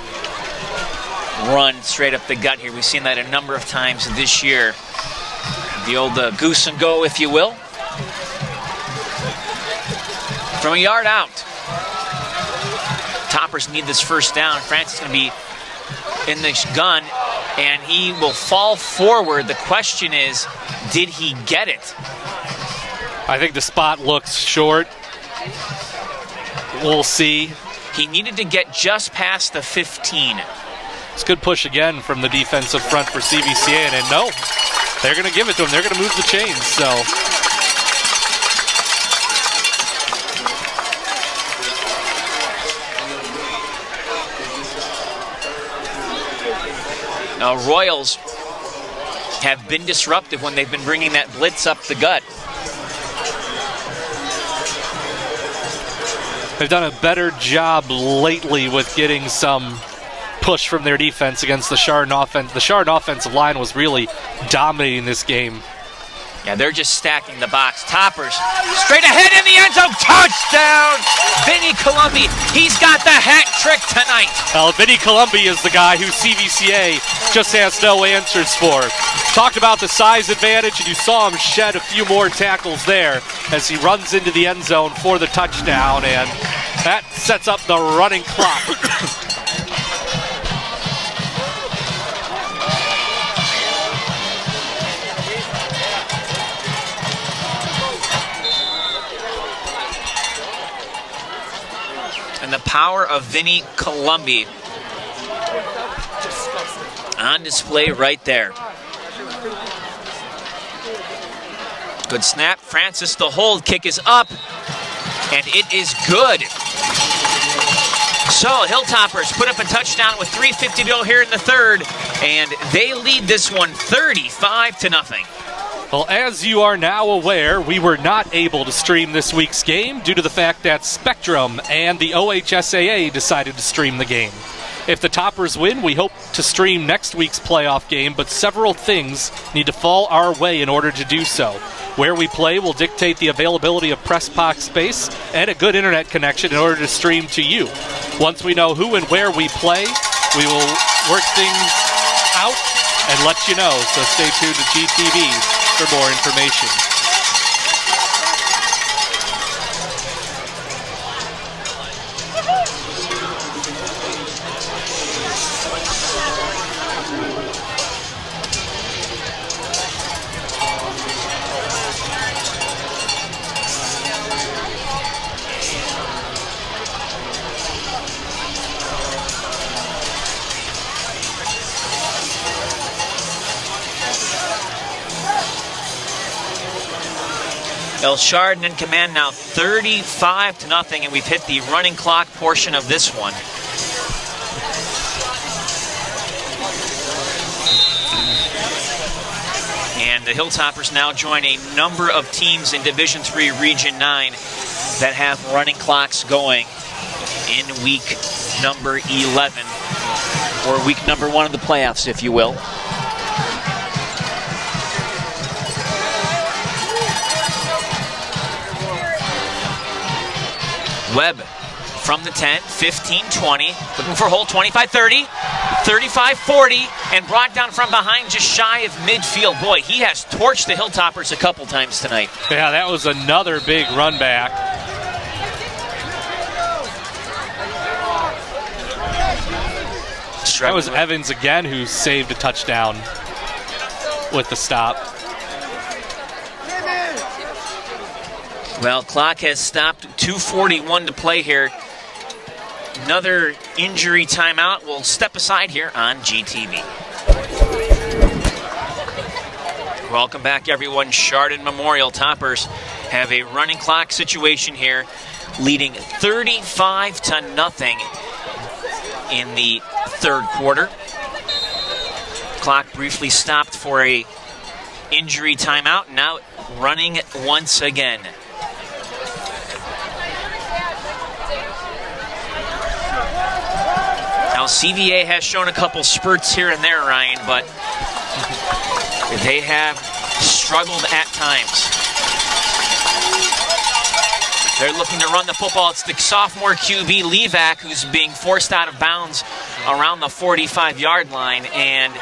run straight up the gut here. We've seen that a number of times this year. The old goose and go, if you will. From a yard out. Toppers need this 1st down. Francis is going to be in the gun, and he will fall forward. The question is, did he get it? I think the spot looks short. We'll see. He needed to get just past the 15. It's a good push again from the defensive front for CVCA, and no, they're going to give it to him. They're going to move the chains, so. Now Royals have been disruptive when they've been bringing that blitz up the gut. They've done a better job lately with getting some push from their defense against the Chardon offense. The Chardon offensive line was really dominating this game. Yeah, they're just stacking the box. Toppers straight ahead in the end zone. Touchdown! Vinny Columbi. He's got the hat trick tonight. Well, Vinny Columbi is the guy who CVCA just has no answers for. Talked about the size advantage, and you saw him shed a few more tackles there as he runs into the end zone for the touchdown, and that sets up the running clock. And the power of Vinny Columbi on display right there. Good snap. Francis, the hold. Kick is up. And it is good. So, Hilltoppers put up a touchdown with 3:50 to go here in the third. And they lead this one 35-0. Well, as you are now aware, we were not able to stream this week's game due to the fact that Spectrum and the OHSAA decided to stream the game. If the Toppers win, we hope to stream next week's playoff game, but several things need to fall our way in order to do so. Where we play will dictate the availability of press box space and a good internet connection in order to stream to you. Once we know who and where we play, we will work things out and let you know, so stay tuned to GTV for more information. Chardon in command now 35-0, and we've hit the running clock portion of this one. And the Hilltoppers now join a number of teams in Division III Region 9 that have running clocks going in week number 11, or week number 1 of the playoffs, if you will. Webb from the 10, 15-20, looking for a hole, 25-30, 35-40, and brought down from behind just shy of midfield. Boy, he has torched the Hilltoppers a couple times tonight. Yeah, that was another big run back. That was Evans again who saved a touchdown with the stop. Well, clock has stopped, 2:41 to play here. Another injury timeout. We'll step aside here on GTV. Welcome back, everyone. Chardon Memorial Toppers have a running clock situation here, leading 35-0 in the third quarter. Clock briefly stopped for a injury timeout. Now running once again. Now, CVA has shown a couple spurts here and there, Ryan, but they have struggled at times. They're looking to run the football. It's the sophomore QB, Levac, who's being forced out of bounds around the 45-yard line. And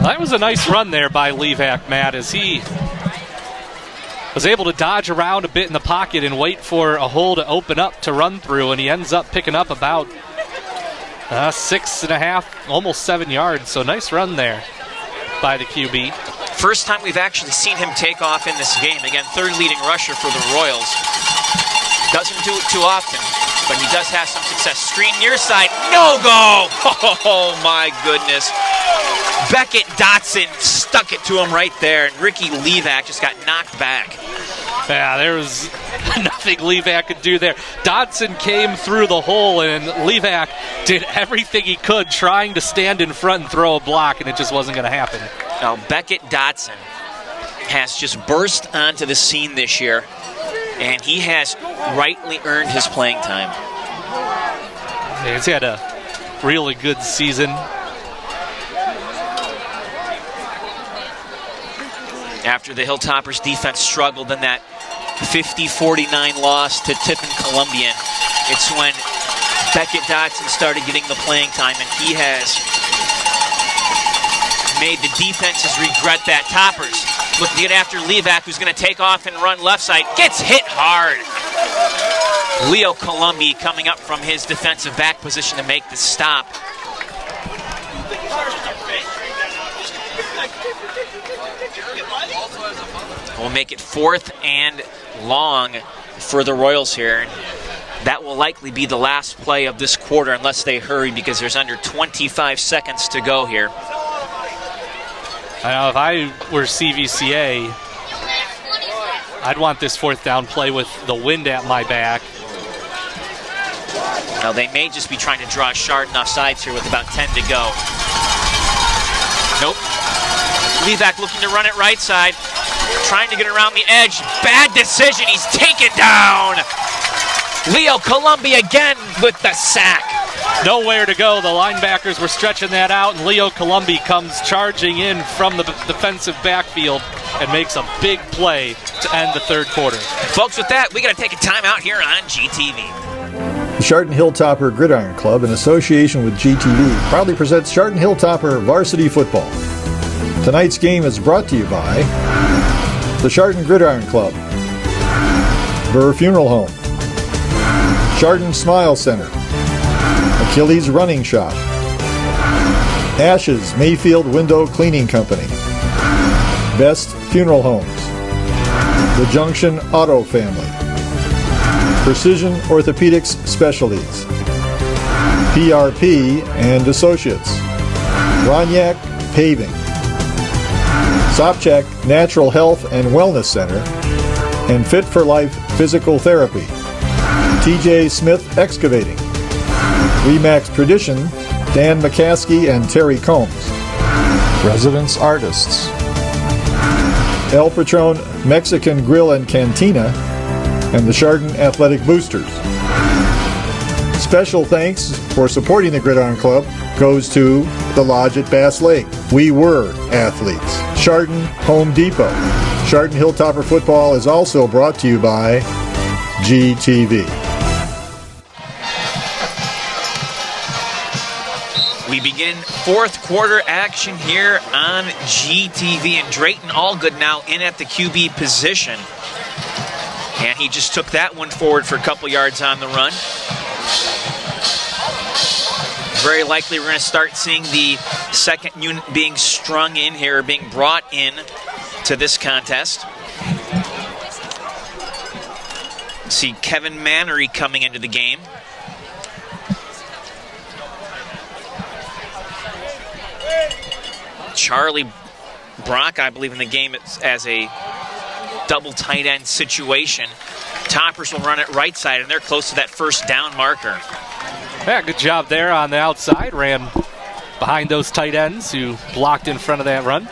that was a nice run there by Levac, Matt, as he was able to dodge around a bit in the pocket and wait for a hole to open up to run through, and he ends up picking up about 6.5, almost 7 yards. So nice run there by the QB. First time we've actually seen him take off in this game. Again, third leading rusher for the Royals. Doesn't do it too often, but he does have some success. Screen near side, no go! Oh my goodness. Beckett Dotson stuck it to him right there, and Ricky Levac just got knocked back. Yeah, there was nothing Levac could do there. Dodson came through the hole, and Levac did everything he could trying to stand in front and throw a block, and it just wasn't going to happen. Now, Beckett Dodson has just burst onto the scene this year, and he has rightly earned his playing time. He's had a really good season. After the Hilltoppers defense struggled in that 50-49 loss to Tiffin Columbian, it's when Beckett Dodson started getting the playing time, and he has made the defenses regret that. Toppers looking to get after Levac, who's going to take off and run left side. Gets hit hard. Leo Columbi coming up from his defensive back position to make the stop. We'll make it 4th and long for the Royals here. That will likely be the last play of this quarter unless they hurry, because there's under 25 seconds to go here. I know if I were CVCA, I'd want this 4th down play with the wind at my back. Now they may just be trying to draw Chardon off sides here with about 10 to go. Nope. Levac looking to run it right side. Trying to get around the edge. Bad decision. He's taken down. Leo Columbi again with the sack. Nowhere to go. The linebackers were stretching that out, and Leo Columbi comes charging in from the defensive backfield and makes a big play to end the 3rd quarter. Folks, with that, we got to take a timeout here on GTV. The Chardon Hilltopper Gridiron Club, in association with GTV, proudly presents Chardon Hilltopper Varsity Football. Tonight's game is brought to you by the Chardon Gridiron Club, Burr Funeral Home, Chardon Smile Center, Achilles Running Shop, Ashes Mayfield Window Cleaning Company, Best Funeral Homes, The Junction Auto Family, Precision Orthopedics Specialties, PRP and Associates, Ronyak Paving, Sopchak Natural Health and Wellness Center, and Fit for Life Physical Therapy, TJ Smith Excavating, Remax Tradition, Dan McCaskey and Terry Combs, Residence Artists, El Patron Mexican Grill and Cantina, and the Chardon Athletic Boosters. Special thanks for supporting the Gridiron Club goes to the Lodge at Bass Lake, We Were Athletes, Chardon Home Depot. Chardon Hilltopper Football is also brought to you by GTV. We begin 4th quarter action here on GTV, and Drayton Allgood now in at the QB position. And he just took that one forward for a couple yards on the run. Very likely we're going to start seeing the second unit being strung in here, being brought in to this contest. See Kevin Mannery coming into the game. Charlie Brock, I believe, in the game as a double tight end situation. Toppers will run it right side, and they're close to that 1st down marker. Yeah, good job there on the outside. Ran behind those tight ends who blocked in front of that run.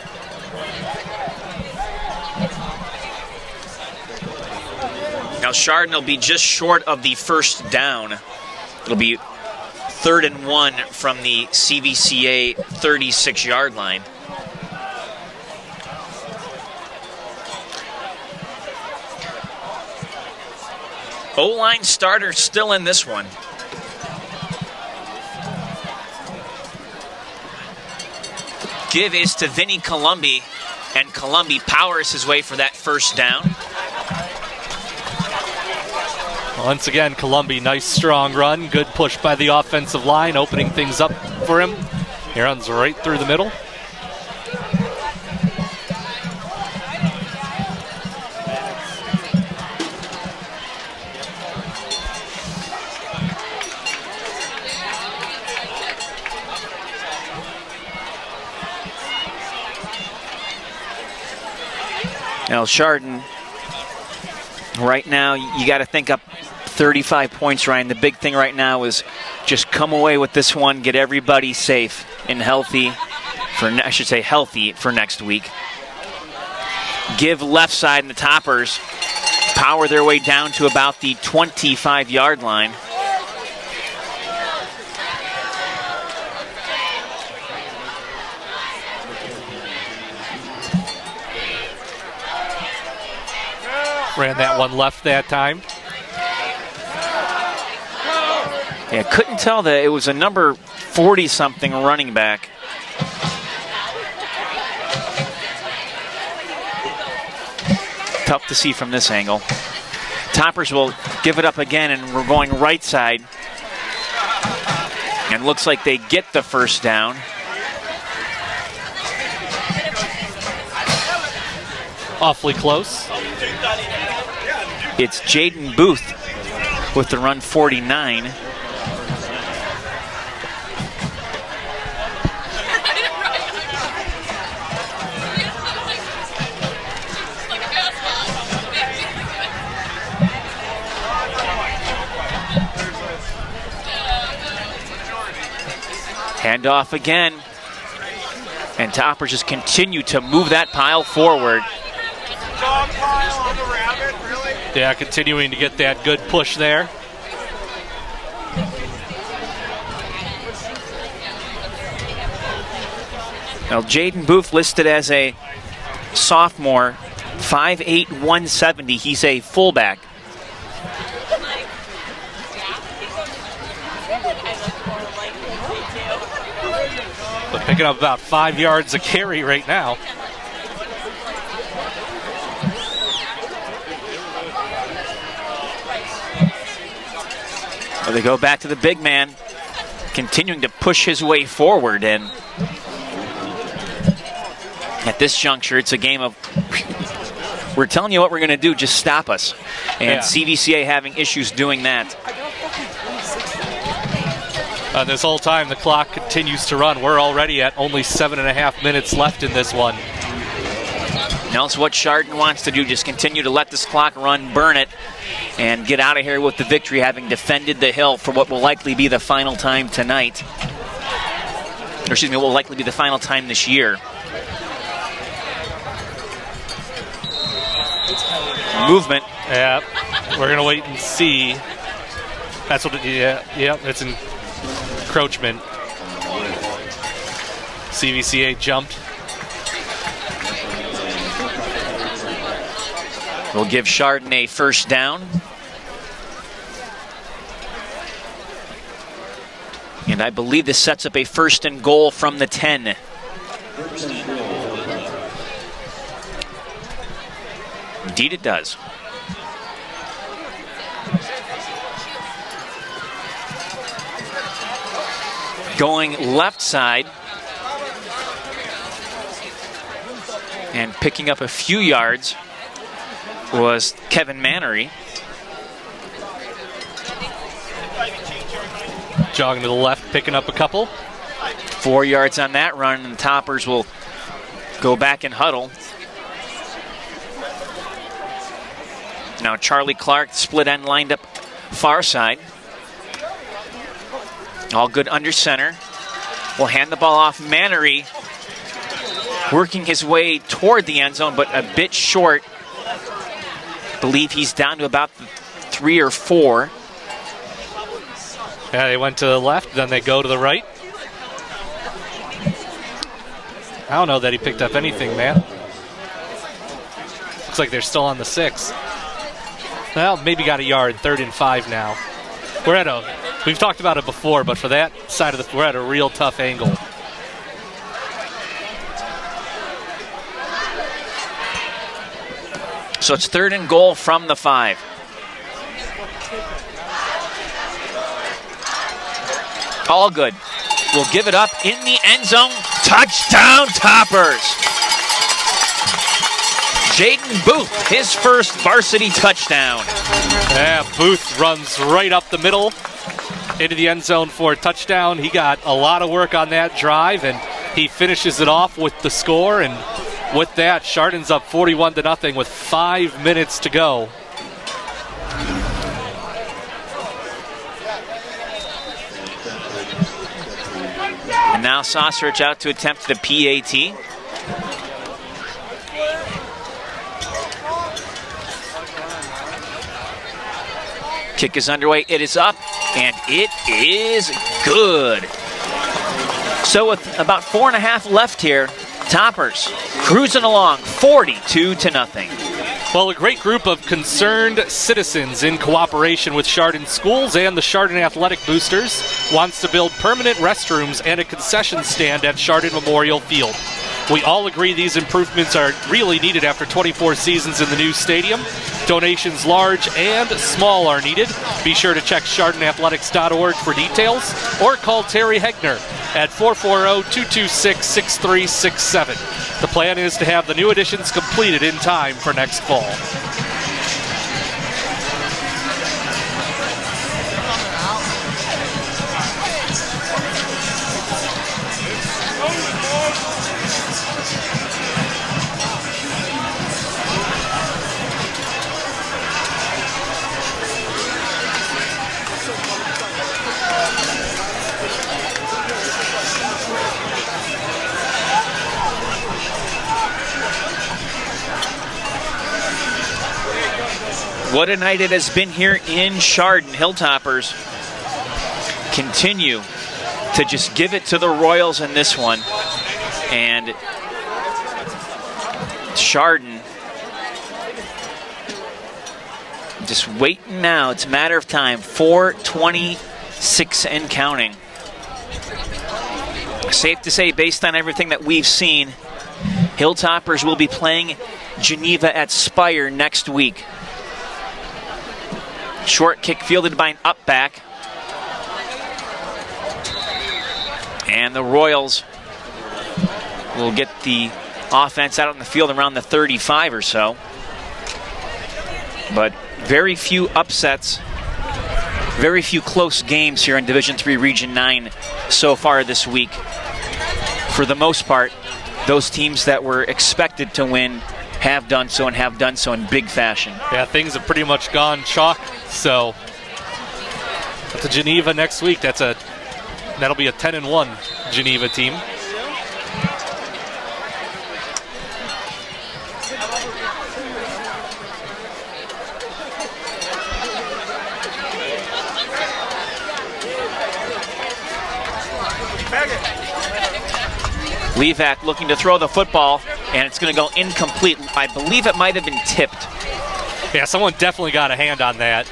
Now Chardon will be just short of the 1st down. It'll be 3rd and 1 from the CVCA 36-yard line. O-line starter still in this one. Give is to Vinny Columbi, and Columbi powers his way for that 1st down. Once again, Columbi, nice strong run. Good push by the offensive line, opening things up for him. He runs right through the middle. Now Chardon Right now, you got to think up 35 points, Ryan. The big thing right now is just come away with this one, get everybody safe and healthy healthy for next week. Give left side and the Toppers power their way down to about the 25-yard line. Ran that one left that time. Yeah, couldn't tell that it was a number 40-something running back. Tough to see from this angle. Toppers will give it up again, and we're going right side. And looks like they get the first down. Awfully close. It's Jaden Booth with the run 49. Handoff again. And Toppers just continue to move that pile forward. Yeah, continuing to get that good push there. Now, Jaden Booth listed as a sophomore, 5'8", 170. He's a fullback. But picking up about 5 yards a carry right now. Well, they go back to the big man, continuing to push his way forward. And at this juncture, it's a game of, we're telling you what we're going to do, just stop us. And CVCA having issues doing that. This whole time, the clock continues to run. We're already at only 7.5 minutes left in this one. Now it's what Chardon wants to do, just continue to let this clock run, burn it, and get out of here with the victory, having defended the hill for what will likely be the final time tonight. Or excuse me, what will likely be the final time this year. Movement. Yeah, we're going to wait and see. That's what, it's encroachment. CVCA jumped. We'll give Chardon a first down. And I believe this sets up a 1st and goal from the 10. Indeed it does. Going left side. And picking up a few yards was Kevin Mannery. Jogging to the left, picking up a couple. 4 yards on that run, and the Toppers will go back and huddle. Now Charlie Clark, split end, lined up far side. All good under center. Will hand the ball off. Mannery working his way toward the end zone, but a bit short. Believe he's down to about 3 or 4. Yeah, they went to the left, then they go to the right. I don't know that he picked up anything, man. Looks like they're still on the 6. Well, maybe got a yard, 3rd and 5 now. We've talked about it before, but for that side of we're at a real tough angle. So it's 3rd and goal from the 5. All good. We'll give it up in the end zone. Touchdown, Toppers. Jaden Booth, his first varsity touchdown. Yeah, Booth runs right up the middle into the end zone for a touchdown. He got a lot of work on that drive, and he finishes it off with the score. And with that, Chardon's up 41-0 with 5 minutes to go. now Sosrich out to attempt the PAT. Kick is underway. It is up, and it is good. So with about 4.5 left here, Toppers cruising along 42-0. Well, a great group of concerned citizens in cooperation with Chardon Schools and the Chardon Athletic Boosters wants to build permanent restrooms and a concession stand at Chardon Memorial Field. We all agree these improvements are really needed after 24 seasons in the new stadium. Donations large and small are needed. Be sure to check chardonathletics.org for details or call Terry Hegner at 440-226-6367. The plan is to have the new additions completed in time for next fall. What a night it has been here in Chardon. Hilltoppers continue to just give it to the Royals in this one. And Chardon just waiting now. It's a matter of time. 4:26 and counting. Safe to say, based on everything that we've seen, Hilltoppers will be playing Geneva at Spire next week. Short kick fielded by an up back. And the Royals will get the offense out on the field around the 35 or so. But very few upsets, very few close games here in Division III Region 9 so far this week. For the most part, those teams that were expected to win have done so, and have done so in big fashion. Yeah, things have pretty much gone chalk. So to Geneva next week, that'll be a 10-1 Geneva team. Levac looking to throw the football, and it's going to go incomplete. I believe it might have been tipped. Yeah, someone definitely got a hand on that.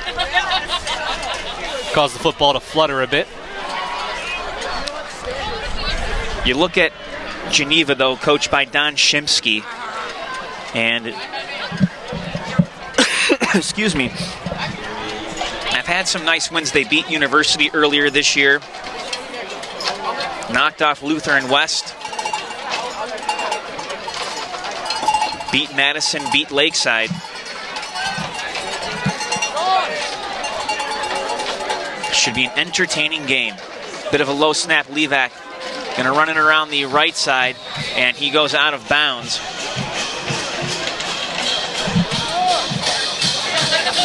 Caused the football to flutter a bit. You look at Geneva, though, coached by Don Shimsky, and excuse me, I've had some nice wins. They beat University earlier this year, knocked off Lutheran West, beat Madison, beat Lakeside. Should be an entertaining game. Bit of a low snap. Levac going to run it around the right side, and he goes out of bounds.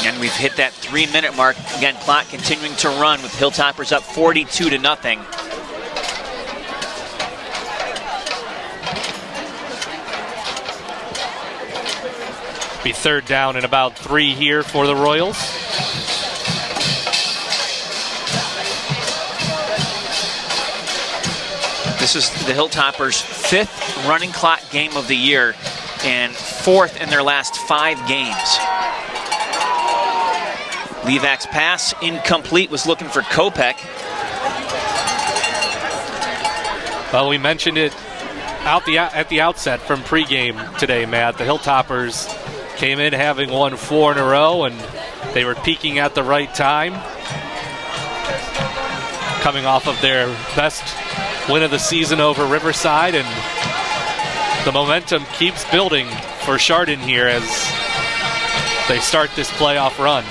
And we've hit that 3-minute mark. Again, clock continuing to run with Hilltoppers up 42-0. Be third down and about 3 here for the Royals. This is the Hilltoppers' 5th running clock game of the year and 4th in their last 5 games. Levac's pass incomplete, was looking for Kopech. Well, we mentioned it at the outset from pregame today, Matt. The Hilltoppers came in having won 4 in a row, and they were peaking at the right time. Coming off of their best win of the season over Riverside, and the momentum keeps building for Chardon here as they start this playoff run.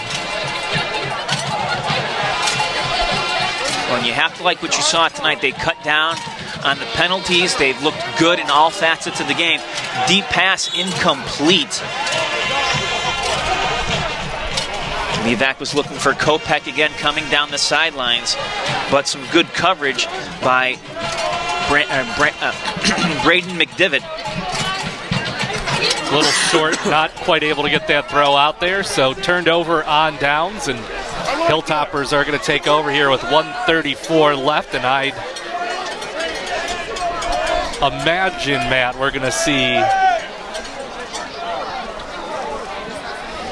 Well, and you have to like what you saw tonight. They cut down on the penalties. They've looked good in all facets of the game. Deep pass incomplete. Levac was looking for Kopech again coming down the sidelines, but some good coverage by Braden McDivitt. A little short, not quite able to get that throw out there, so turned over on downs, and Hilltoppers are going to take over here with 1:34 left, and I'd imagine, Matt, we're going to see...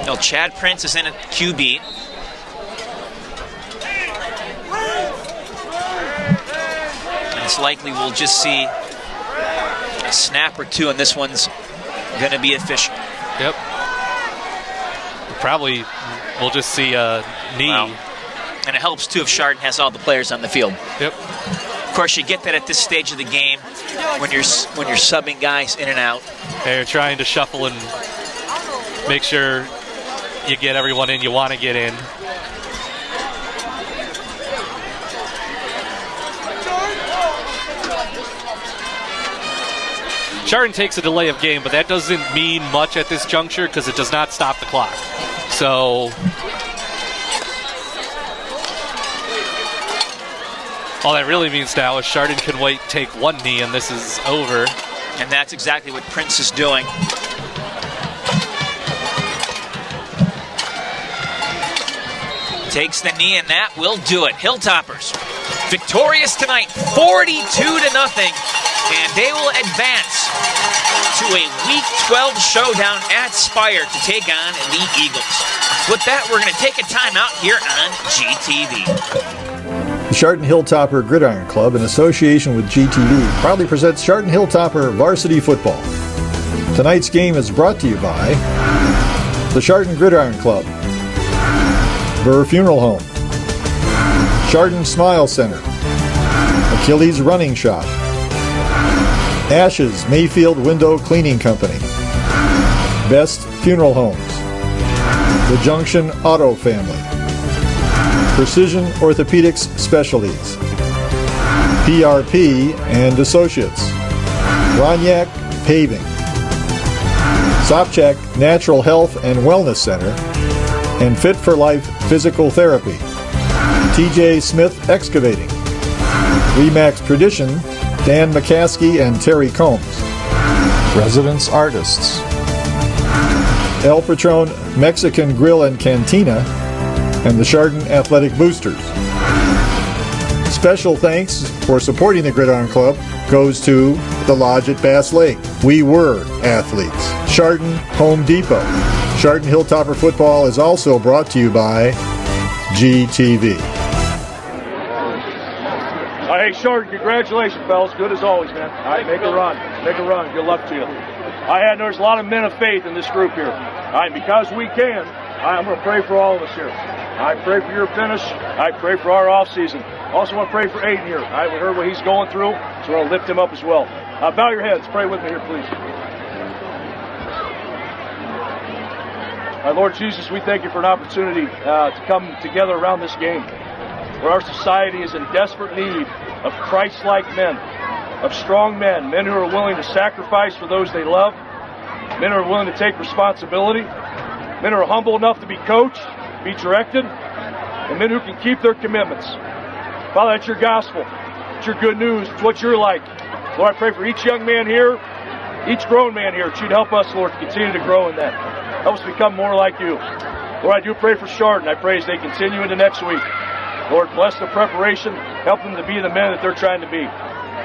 No, Chad Prince is in at QB. And it's likely we'll just see a snap or two, and this one's going to be efficient. Yep. Probably we'll just see a knee. Wow. And it helps, too, if Chardon has all the players on the field. Yep. Of course, you get that at this stage of the game when you're subbing guys in and out. And you're trying to shuffle and make sure you get everyone in you want to get in. Chardon takes a delay of game, but that doesn't mean much at this juncture because it does not stop the clock. So all that really means now is Chardon can wait, take one knee, and this is over. And that's exactly what Prince is doing. Takes the knee, and that will do it. Hilltoppers victorious tonight, 42-0, and they will advance to a Week 12 showdown at Spire to take on the Eagles. With that, we're going to take a timeout here on GTV. The Chardon Hilltopper Gridiron Club, in association with GTV, proudly presents Chardon Hilltopper Varsity Football. Tonight's game is brought to you by the Chardon Gridiron Club, Burr Funeral Home, Chardon Smile Center, Achilles Running Shop, Ashes Mayfield Window Cleaning Company, Best Funeral Homes, The Junction Auto Family, Precision Orthopedics Specialties, PRP and Associates, Roniak Paving, Sopchak Natural Health and Wellness Center, and Fit for Life Physical Therapy, TJ Smith Excavating, Remax Tradition, Dan McCaskey and Terry Combs, Residence Artists, El Patron Mexican Grill and Cantina, and the Chardon Athletic Boosters. Special thanks for supporting the Gridiron Club goes to the Lodge at Bass Lake, We Were Athletes, Chardon Home Depot. Chardon Hilltopper Football is also brought to you by GTV. Hey, Chardon, congratulations, fellas. Good as always, man. All right, make a run. Make a run. Good luck to you. There's a lot of men of faith in this group here. All right, because we can, I'm going to pray for all of us here. I pray for your finish. I pray for our off season. Also want to pray for Aiden here. All right, we heard what he's going through, so we're going to lift him up as well. Bow your heads. Pray with me here, please. Lord Jesus, we thank you for an opportunity to come together around this game, where our society is in desperate need of Christ-like men, of strong men, men who are willing to sacrifice for those they love, men who are willing to take responsibility, men who are humble enough to be coached, be directed, and men who can keep their commitments. Father, that's your gospel. It's your good news. It's what you're like. Lord, I pray for each young man here, each grown man here, that you'd help us, Lord, to continue to grow in that. Help us become more like you. Lord, I do pray for Chardon. I pray as they continue into next week. Lord, bless the preparation. Help them to be the men that they're trying to be.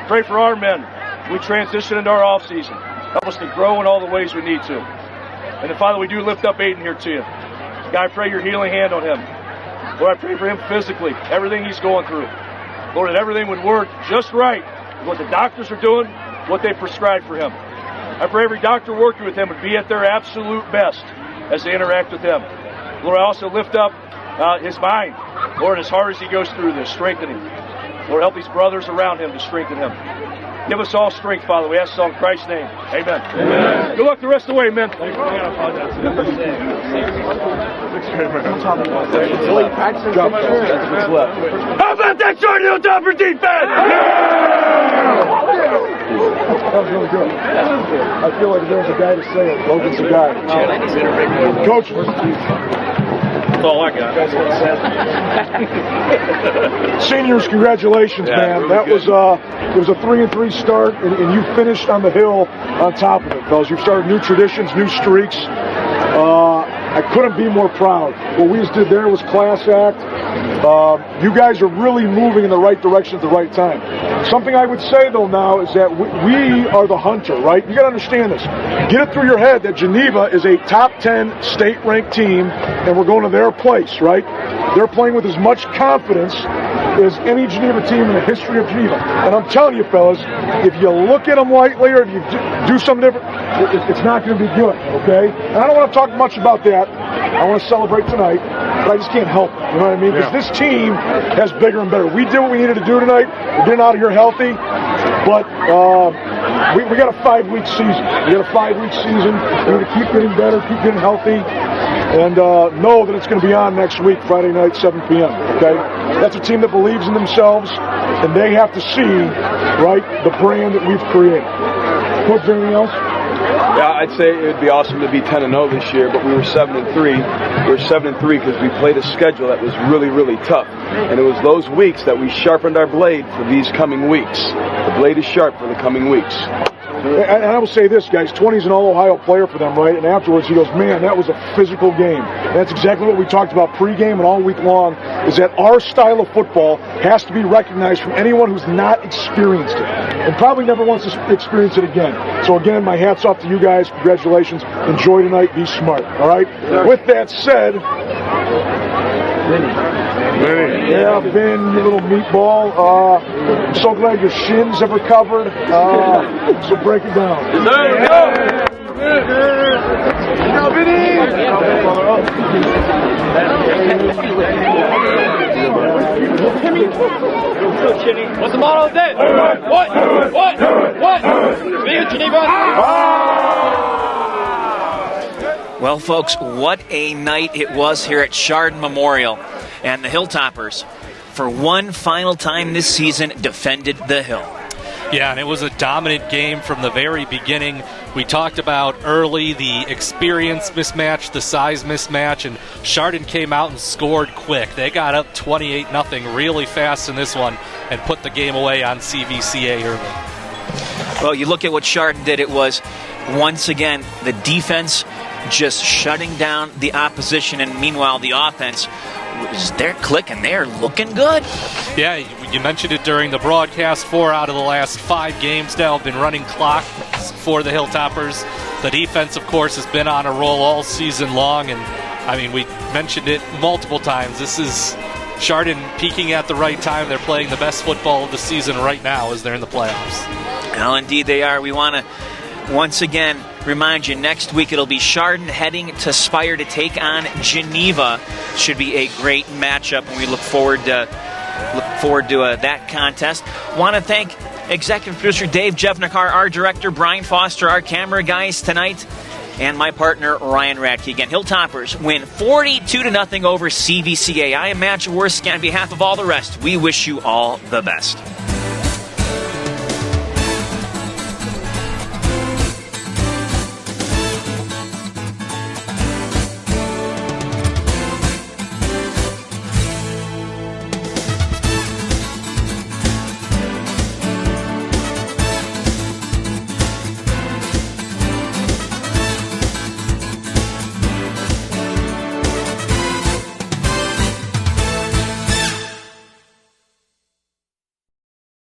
Pray for our men. We transition into our off season. Help us to grow in all the ways we need to. And then, Father, we do lift up Aiden here to you. God, I pray your healing hand on him. Lord, I pray for him physically, everything he's going through. Lord, that everything would work just right with what the doctors are doing, what they prescribed for him. I pray every doctor working with him would be at their absolute best as they interact with him. Lord, I also lift up his mind. Lord, as hard as he goes through this, strengthen him. Lord, help these brothers around him to strengthen him. Give us all strength, Father. We ask this all in Christ's name. Amen. Amen. Good luck the rest of the way, men. How's about that Chardon Hilltopper defense? That was really good. I feel like there's a guy to say it. Logan's a guy. Coach. That's all I got. Seniors, congratulations, man. Really that good. was it was a 3-3 start, and you finished on the hill on top of it, fellas. You've started new traditions, new streaks. I couldn't be more proud. What we just did there was class act. You guys are really moving in the right direction at the right time. Something I would say, though, now is that we are the hunter, right? You got to understand this. Get it through your head that Geneva is a top 10 state-ranked team, and we're going to their place, right? They're playing with as much confidence as any Geneva team in the history of Geneva. And I'm telling you, fellas, if you look at them lightly or if you do something different, it's not going to be good, okay? And I don't want to talk much about that. I want to celebrate tonight, but I just can't help it. You know what I mean? Because this team has bigger and better. We did what we needed to do tonight. We're getting out of here healthy, but we got a 5-week season. We got a 5-week season. We need to keep getting better, keep getting healthy, and know that it's going to be on next week, Friday night, 7 p.m., okay? That's a team that believes in themselves, and they have to see, right, the brand that we've created. Coach, anything else? Yeah, I'd say it would be awesome to be 10-0 this year, but we were 7-3. We were 7-3 because we played a schedule that was really, really tough. And it was those weeks that we sharpened our blade for these coming weeks. The blade is sharp for the coming weeks. And I will say this, guys, 20's an all-Ohio player for them, right? And afterwards he goes, man, that was a physical game. And that's exactly what we talked about pregame and all week long, is that our style of football has to be recognized from anyone who's not experienced it and probably never wants to experience it again. So again, my hat's off to you guys. Congratulations. Enjoy tonight. Be smart, all right? With that said, yeah, Ben, you little meatball. I'm so glad your shins have recovered. So break it down. What's the motto of that? What? Geneva. Well, folks, what a night it was here at Chardon Memorial. And the Hilltoppers, for one final time this season, defended the hill. Yeah, and it was a dominant game from the very beginning. We talked about early the experience mismatch, the size mismatch, and Chardon came out and scored quick. They got up 28-0 really fast in this one and put the game away on CVCA early. Well, you look at what Chardon did. It was, once again, the defense just shutting down the opposition, and meanwhile the offense, they're clicking, they're looking good. Yeah, you mentioned it during the broadcast. 4 out of the last 5 games now have been running clock for the Hilltoppers. The defense, of course, has been on a roll all season long, and I mean, we mentioned it multiple times. This is Chardon peaking at the right time. They're playing the best football of the season right now as they're in the playoffs. Well, indeed they are. We want to once again remind you, next week it'll be Chardon heading to Spire to take on Geneva. Should be a great matchup, and we look forward to that contest. Want to thank executive producer Dave Jevnikar, our director Brian Foster, our camera guys tonight, and my partner Ryan Radke. Again, Hilltoppers win 42-0 over CVCA. I am Matt Jaworski. On behalf of all the rest, we wish you all the best.